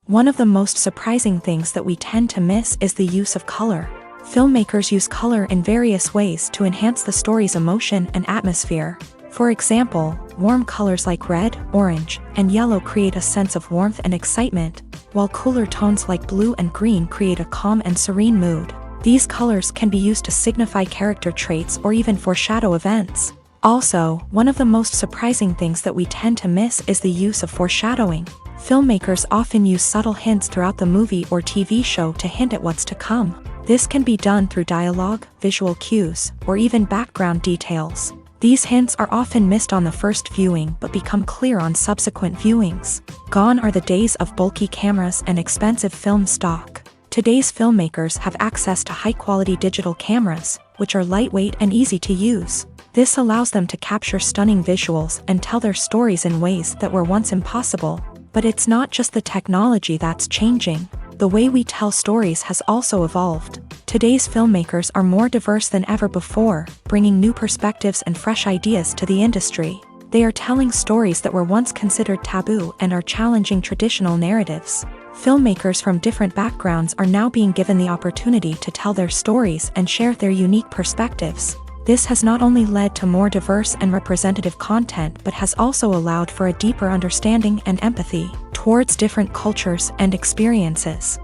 One of the most surprising things that we tend to miss is the use of color. Filmmakers use color in various ways to enhance the story's emotion and atmosphere. For example, warm colors like red, orange, and yellow create a sense of warmth and excitement, while cooler tones like blue and green create a calm and serene mood. These colors can be used to signify character traits or even foreshadow events. Also, one of the most surprising things that we tend to miss is the use of foreshadowing. Filmmakers often use subtle hints throughout the movie or TV show to hint at what's to come. This can be done through dialogue, visual cues, or even background details. These hints are often missed on the first viewing but become clear on subsequent viewings. Gone are the days of bulky cameras and expensive film stock. Today's filmmakers have access to high-quality digital cameras, which are lightweight and easy to use. This allows them to capture stunning visuals and tell their stories in ways that were once impossible. But it's not just the technology that's changing. The way we tell stories has also evolved. Today's filmmakers are more diverse than ever before, bringing new perspectives and fresh ideas to the industry. They are telling stories that were once considered taboo and are challenging traditional narratives. Filmmakers from different backgrounds are now being given the opportunity to tell their stories and share their unique perspectives. This has not only led to more diverse and representative content but has also allowed for a deeper understanding and empathy towards different cultures and experiences.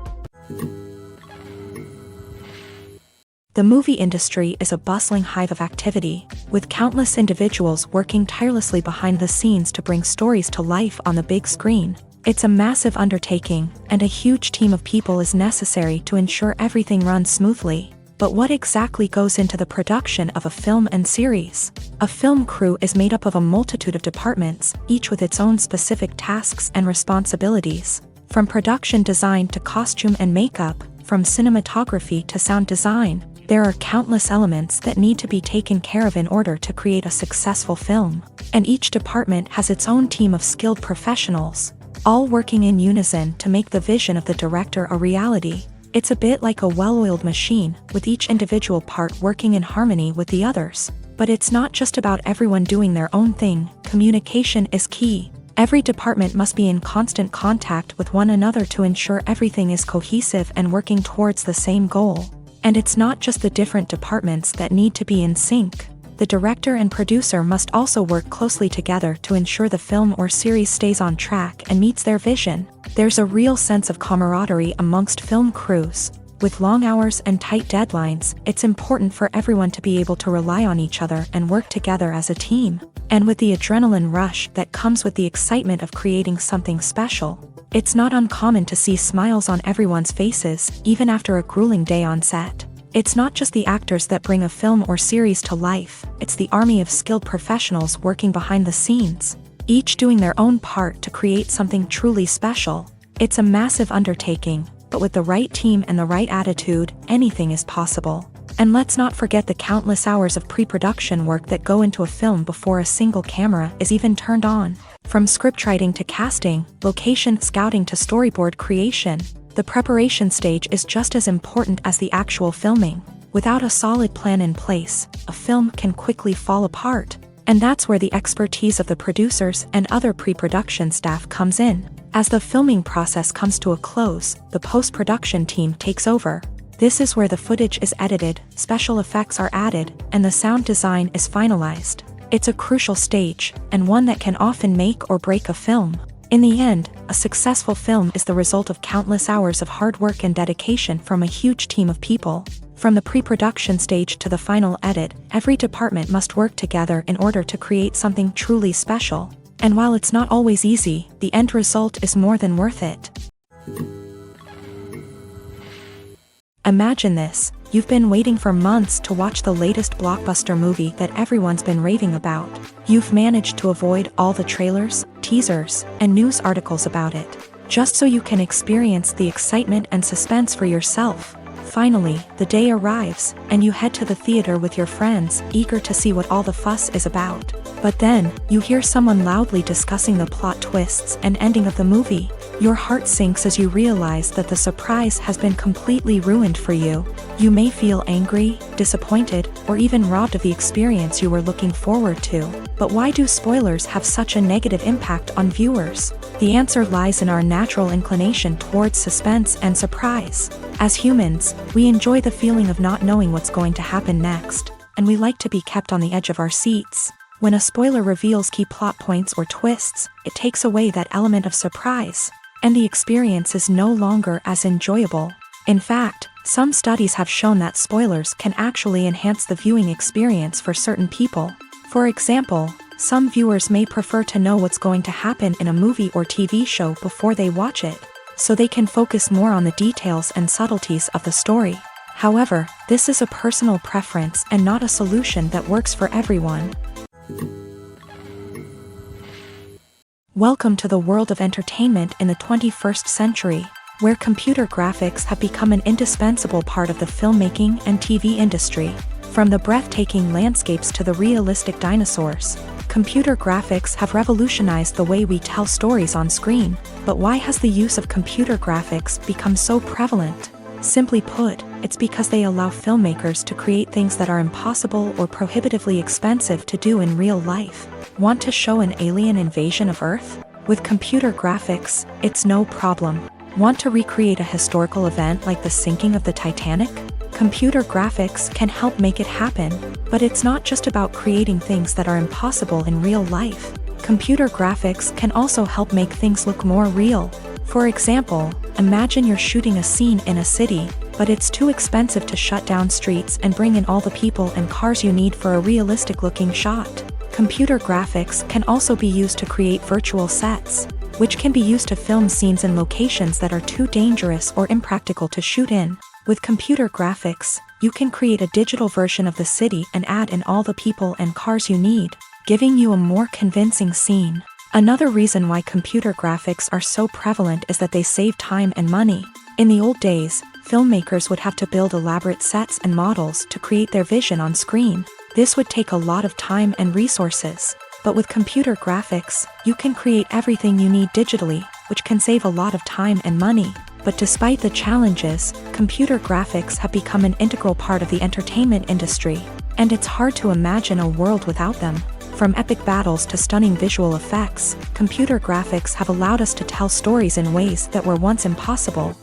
The movie industry is a bustling hive of activity, with countless individuals working tirelessly behind the scenes to bring stories to life on the big screen. It's a massive undertaking, and a huge team of people is necessary to ensure everything runs smoothly. But what exactly goes into the production of a film and series? A film crew is made up of a multitude of departments, each with its own specific tasks and responsibilities. From production design to costume and makeup, from cinematography to sound design, there are countless elements that need to be taken care of in order to create a successful film. And each department has its own team of skilled professionals, all working in unison to make the vision of the director a reality. It's a bit like a well-oiled machine, with each individual part working in harmony with the others. But it's not just about everyone doing their own thing. Communication is key. Every department must be in constant contact with one another to ensure everything is cohesive and working towards the same goal. And it's not just the different departments that need to be in sync. The director and producer must also work closely together to ensure the film or series stays on track and meets their vision. There's a real sense of camaraderie amongst film crews. With long hours and tight deadlines, it's important for everyone to be able to rely on each other and work together as a team. And with the adrenaline rush that comes with the excitement of creating something special, it's not uncommon to see smiles on everyone's faces, even after a grueling day on set. It's not just the actors that bring a film or series to life, it's the army of skilled professionals working behind the scenes, each doing their own part to create something truly special. It's a massive undertaking, but with the right team and the right attitude, anything is possible. And let's not forget the countless hours of pre-production work that go into a film before a single camera is even turned on. From scriptwriting to casting, location scouting to storyboard creation, the preparation stage is just as important as the actual filming. Without a solid plan in place, a film can quickly fall apart. And that's where the expertise of the producers and other pre-production staff comes in. As the filming process comes to a close, the post-production team takes over. This is where the footage is edited, special effects are added, and the sound design is finalized. It's a crucial stage, and one that can often make or break a film. In the end, a successful film is the result of countless hours of hard work and dedication from a huge team of people. From the pre-production stage to the final edit, every department must work together in order to create something truly special. And while it's not always easy, the end result is more than worth it. Imagine this. You've been waiting for months to watch the latest blockbuster movie that everyone's been raving about. You've managed to avoid all the trailers, teasers, and news articles about it, just so you can experience the excitement and suspense for yourself. Finally, the day arrives, and you head to the theater with your friends, eager to see what all the fuss is about. But then, you hear someone loudly discussing the plot twists and ending of the movie. Your heart sinks as you realize that the surprise has been completely ruined for you. You may feel angry, disappointed, or even robbed of the experience you were looking forward to. But why do spoilers have such a negative impact on viewers? The answer lies in our natural inclination towards suspense and surprise. As humans, we enjoy the feeling of not knowing what's going to happen next, and we like to be kept on the edge of our seats. When a spoiler reveals key plot points or twists, it takes away that element of surprise, and the experience is no longer as enjoyable. In fact, some studies have shown that spoilers can actually enhance the viewing experience for certain people. For example, some viewers may prefer to know what's going to happen in a movie or TV show before they watch it, so they can focus more on the details and subtleties of the story. However, this is a personal preference and not a solution that works for everyone. Welcome to the world of entertainment in the 21st century, where computer graphics have become an indispensable part of the filmmaking and TV industry. From the breathtaking landscapes to the realistic dinosaurs, computer graphics have revolutionized the way we tell stories on screen. But why has the use of computer graphics become so prevalent? Simply put, it's because they allow filmmakers to create things that are impossible or prohibitively expensive to do in real life. Want to show an alien invasion of Earth? With computer graphics, it's no problem. Want to recreate a historical event like the sinking of the Titanic? Computer graphics can help make it happen. But it's not just about creating things that are impossible in real life. Computer graphics can also help make things look more real. For example, imagine you're shooting a scene in a city, but it's too expensive to shut down streets and bring in all the people and cars you need for a realistic-looking shot. Computer graphics can also be used to create virtual sets, which can be used to film scenes in locations that are too dangerous or impractical to shoot in. With computer graphics, you can create a digital version of the city and add in all the people and cars you need, giving you a more convincing scene. Another reason why computer graphics are so prevalent is that they save time and money. In the old days, filmmakers would have to build elaborate sets and models to create their vision on screen. This would take a lot of time and resources. But with computer graphics, you can create everything you need digitally, which can save a lot of time and money. But despite the challenges, computer graphics have become an integral part of the entertainment industry, and it's hard to imagine a world without them. From epic battles to stunning visual effects, computer graphics have allowed us to tell stories in ways that were once impossible.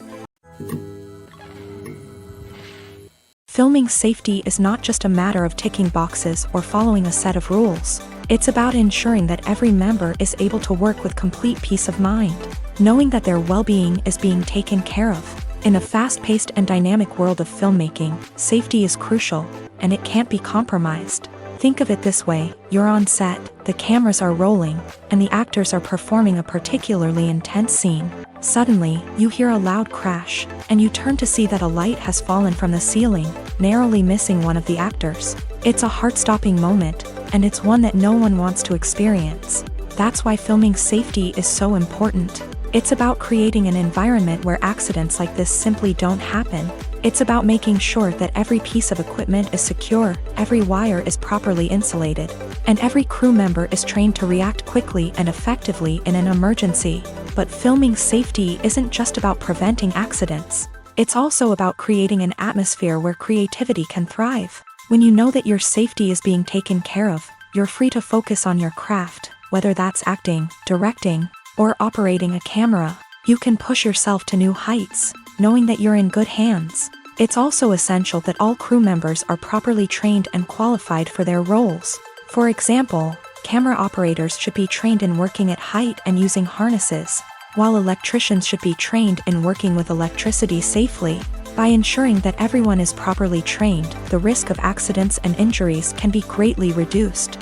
Filming safety is not just a matter of ticking boxes or following a set of rules. It's about ensuring that every member is able to work with complete peace of mind. knowing that their well-being is being taken care of. In a fast-paced and dynamic world of filmmaking, safety is crucial, and it can't be compromised. Think of it this way: you're on set, the cameras are rolling, and the actors are performing a particularly intense scene. Suddenly, you hear a loud crash, and you turn to see that a light has fallen from the ceiling, narrowly missing one of the actors. It's a heart-stopping moment, and it's one that no one wants to experience. That's why filming safety is so important. It's about creating an environment where accidents like this simply don't happen. It's about making sure that every piece of equipment is secure, every wire is properly insulated, and every crew member is trained to react quickly and effectively in an emergency. But filming safety isn't just about preventing accidents. It's also about creating an atmosphere where creativity can thrive. When you know that your safety is being taken care of, you're free to focus on your craft, whether that's acting, directing, or operating a camera. You can push yourself to new heights, knowing that you're in good hands. It's also essential that all crew members are properly trained and qualified for their roles. For example, camera operators should be trained in working at height and using harnesses, while electricians should be trained in working with electricity safely. By ensuring that everyone is properly trained, the risk of accidents and injuries can be greatly reduced.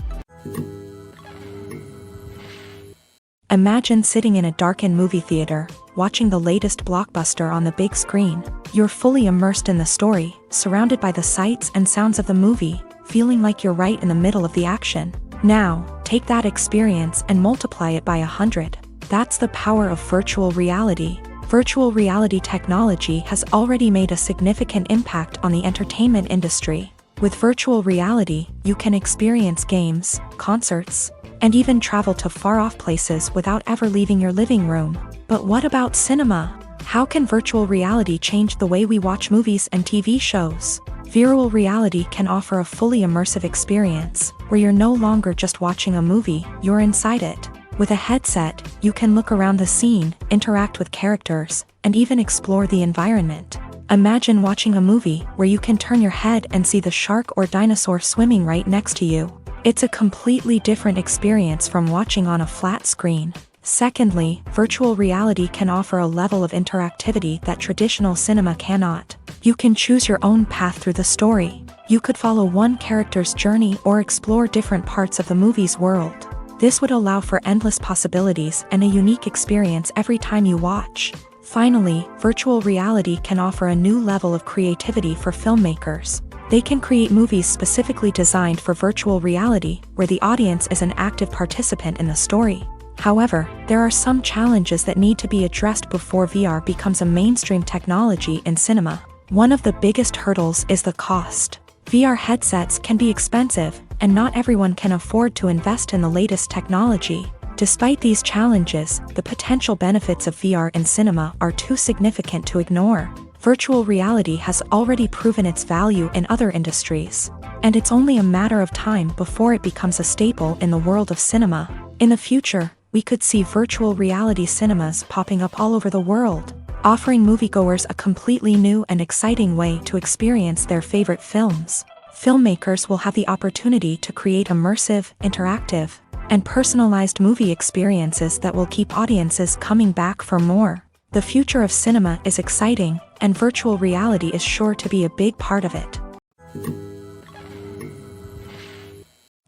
Imagine sitting in a darkened movie theater, watching the latest blockbuster on the big screen. You're fully immersed in the story, surrounded by the sights and sounds of the movie, feeling like you're right in the middle of the action. Now, take that experience and multiply it by 100. That's the power of virtual reality. Virtual reality technology has already made a significant impact on the entertainment industry. With virtual reality, you can experience games, concerts, and even travel to far-off places without ever leaving your living room. But what about cinema? How can virtual reality change the way we watch movies and TV shows? Virtual reality can offer a fully immersive experience, where you're no longer just watching a movie, you're inside it. With a headset, you can look around the scene, interact with characters, and even explore the environment. Imagine watching a movie where you can turn your head and see the shark or dinosaur swimming right next to you. It's a completely different experience from watching on a flat screen. Secondly, virtual reality can offer a level of interactivity that traditional cinema cannot. You can choose your own path through the story. You could follow one character's journey or explore different parts of the movie's world. This would allow for endless possibilities and a unique experience every time you watch. Finally, virtual reality can offer a new level of creativity for filmmakers. They can create movies specifically designed for virtual reality, where the audience is an active participant in the story. However, there are some challenges that need to be addressed before VR becomes a mainstream technology in cinema. One of the biggest hurdles is the cost. VR headsets can be expensive, and not everyone can afford to invest in the latest technology. Despite these challenges, the potential benefits of VR in cinema are too significant to ignore. Virtual reality has already proven its value in other industries, and it's only a matter of time before it becomes a staple in the world of cinema. In the future, we could see virtual reality cinemas popping up all over the world, offering moviegoers a completely new and exciting way to experience their favorite films. Filmmakers will have the opportunity to create immersive, interactive, and personalized movie experiences that will keep audiences coming back for more. The future of cinema is exciting, and virtual reality is sure to be a big part of it.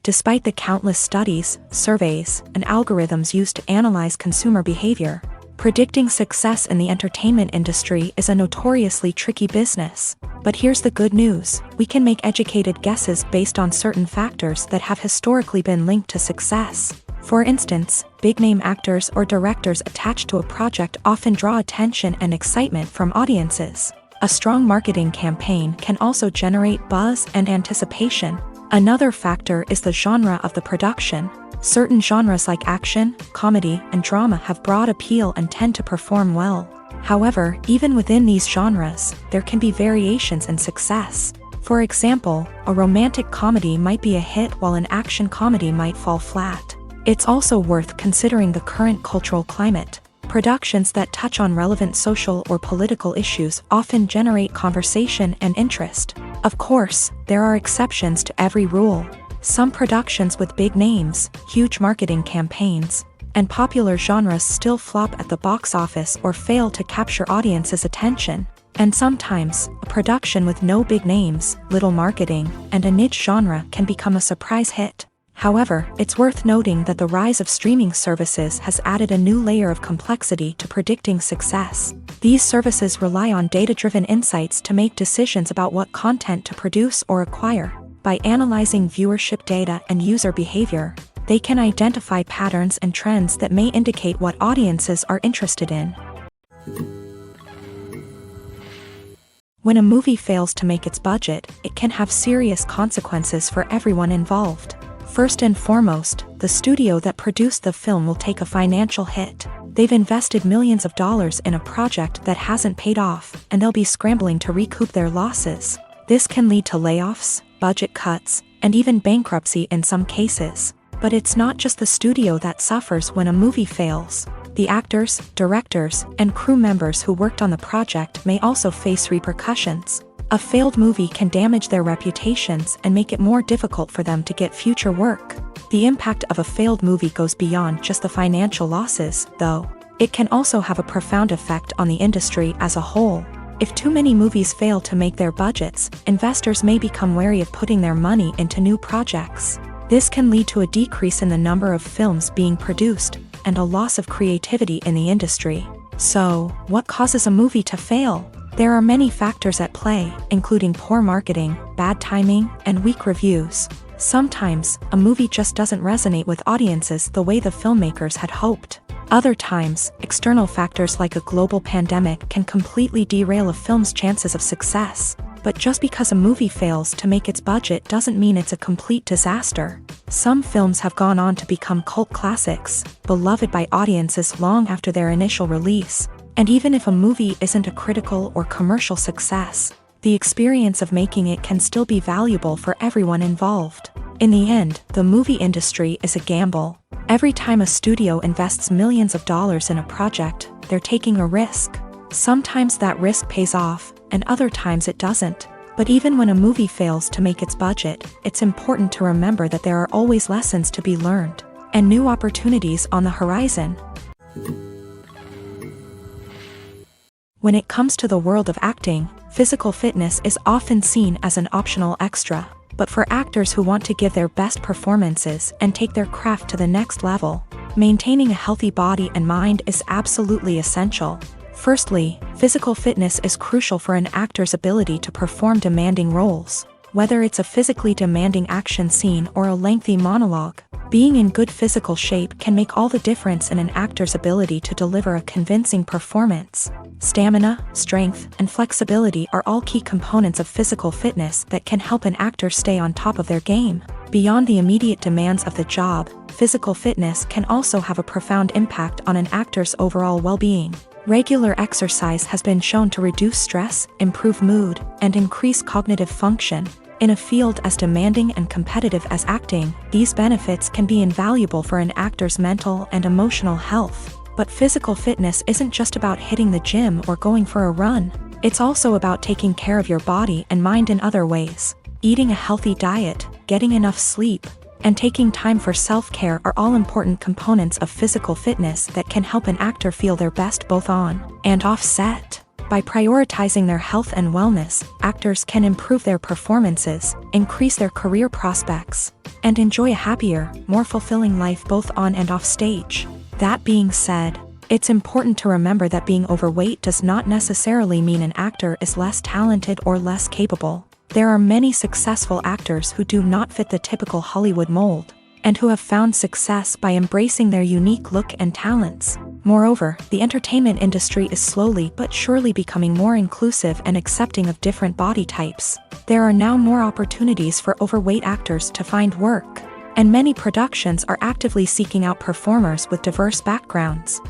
Despite the countless studies, surveys, and algorithms used to analyze consumer behavior, predicting success in the entertainment industry is a notoriously tricky business. But here's the good news: we can make educated guesses based on certain factors that have historically been linked to success. For instance, big-name actors or directors attached to a project often draw attention and excitement from audiences. A strong marketing campaign can also generate buzz and anticipation. Another factor is the genre of the production. Certain genres like action, comedy, and drama have broad appeal and tend to perform well. However, even within these genres, there can be variations in success. For example, a romantic comedy might be a hit while an action comedy might fall flat. It's also worth considering the current cultural climate. Productions that touch on relevant social or political issues often generate conversation and interest. Of course, there are exceptions to every rule. Some productions with big names, huge marketing campaigns, and popular genres still flop at the box office or fail to capture audiences' attention. And sometimes, a production with no big names, little marketing, and a niche genre can become a surprise hit. However, it's worth noting that the rise of streaming services has added a new layer of complexity to predicting success. These services rely on data-driven insights to make decisions about what content to produce or acquire. By analyzing viewership data and user behavior, they can identify patterns and trends that may indicate what audiences are interested in. When a movie fails to make its budget, it can have serious consequences for everyone involved. First and foremost, the studio that produced the film will take a financial hit. They've invested millions of dollars in a project that hasn't paid off, and they'll be scrambling to recoup their losses. This can lead to layoffs, budget cuts, and even bankruptcy in some cases. But it's not just the studio that suffers when a movie fails. The actors, directors, and crew members who worked on the project may also face repercussions. A failed movie can damage their reputations and make it more difficult for them to get future work. The impact of a failed movie goes beyond just the financial losses, though. It can also have a profound effect on the industry as a whole. If too many movies fail to make their budgets, investors may become wary of putting their money into new projects. This can lead to a decrease in the number of films being produced, and a loss of creativity in the industry. So, what causes a movie to fail? There are many factors at play, including poor marketing, bad timing, and weak reviews. Sometimes, a movie just doesn't resonate with audiences the way the filmmakers had hoped. Other times, external factors like a global pandemic can completely derail a film's chances of success. But just because a movie fails to make its budget doesn't mean it's a complete disaster. Some films have gone on to become cult classics, beloved by audiences long after their initial release. And even if a movie isn't a critical or commercial success, the experience of making it can still be valuable for everyone involved. In the end, the movie industry is a gamble. Every time a studio invests millions of dollars in a project, they're taking a risk. Sometimes that risk pays off, and other times it doesn't. But even when a movie fails to make its budget, it's important to remember that there are always lessons to be learned, and new opportunities on the horizon. When it comes to the world of acting, physical fitness is often seen as an optional extra. But for actors who want to give their best performances and take their craft to the next level, maintaining a healthy body and mind is absolutely essential. Firstly, physical fitness is crucial for an actor's ability to perform demanding roles. Whether it's a physically demanding action scene or a lengthy monologue, being in good physical shape can make all the difference in an actor's ability to deliver a convincing performance. Stamina, strength, and flexibility are all key components of physical fitness that can help an actor stay on top of their game. Beyond the immediate demands of the job, physical fitness can also have a profound impact on an actor's overall well-being. Regular exercise has been shown to reduce stress, improve mood, and increase cognitive function. In a field as demanding and competitive as acting, these benefits can be invaluable for an actor's mental and emotional health. But physical fitness isn't just about hitting the gym or going for a run. It's also about taking care of your body and mind in other ways. Eating a healthy diet, getting enough sleep, and taking time for self-care are all important components of physical fitness that can help an actor feel their best both on and off set. By prioritizing their health and wellness, actors can improve their performances, increase their career prospects, and enjoy a happier, more fulfilling life both on and off stage. That being said, it's important to remember that being overweight does not necessarily mean an actor is less talented or less capable. There are many successful actors who do not fit the typical Hollywood mold, and who have found success by embracing their unique look and talents. Moreover, the entertainment industry is slowly but surely becoming more inclusive and accepting of different body types. There are now more opportunities for overweight actors to find work, and many productions are actively seeking out performers with diverse backgrounds.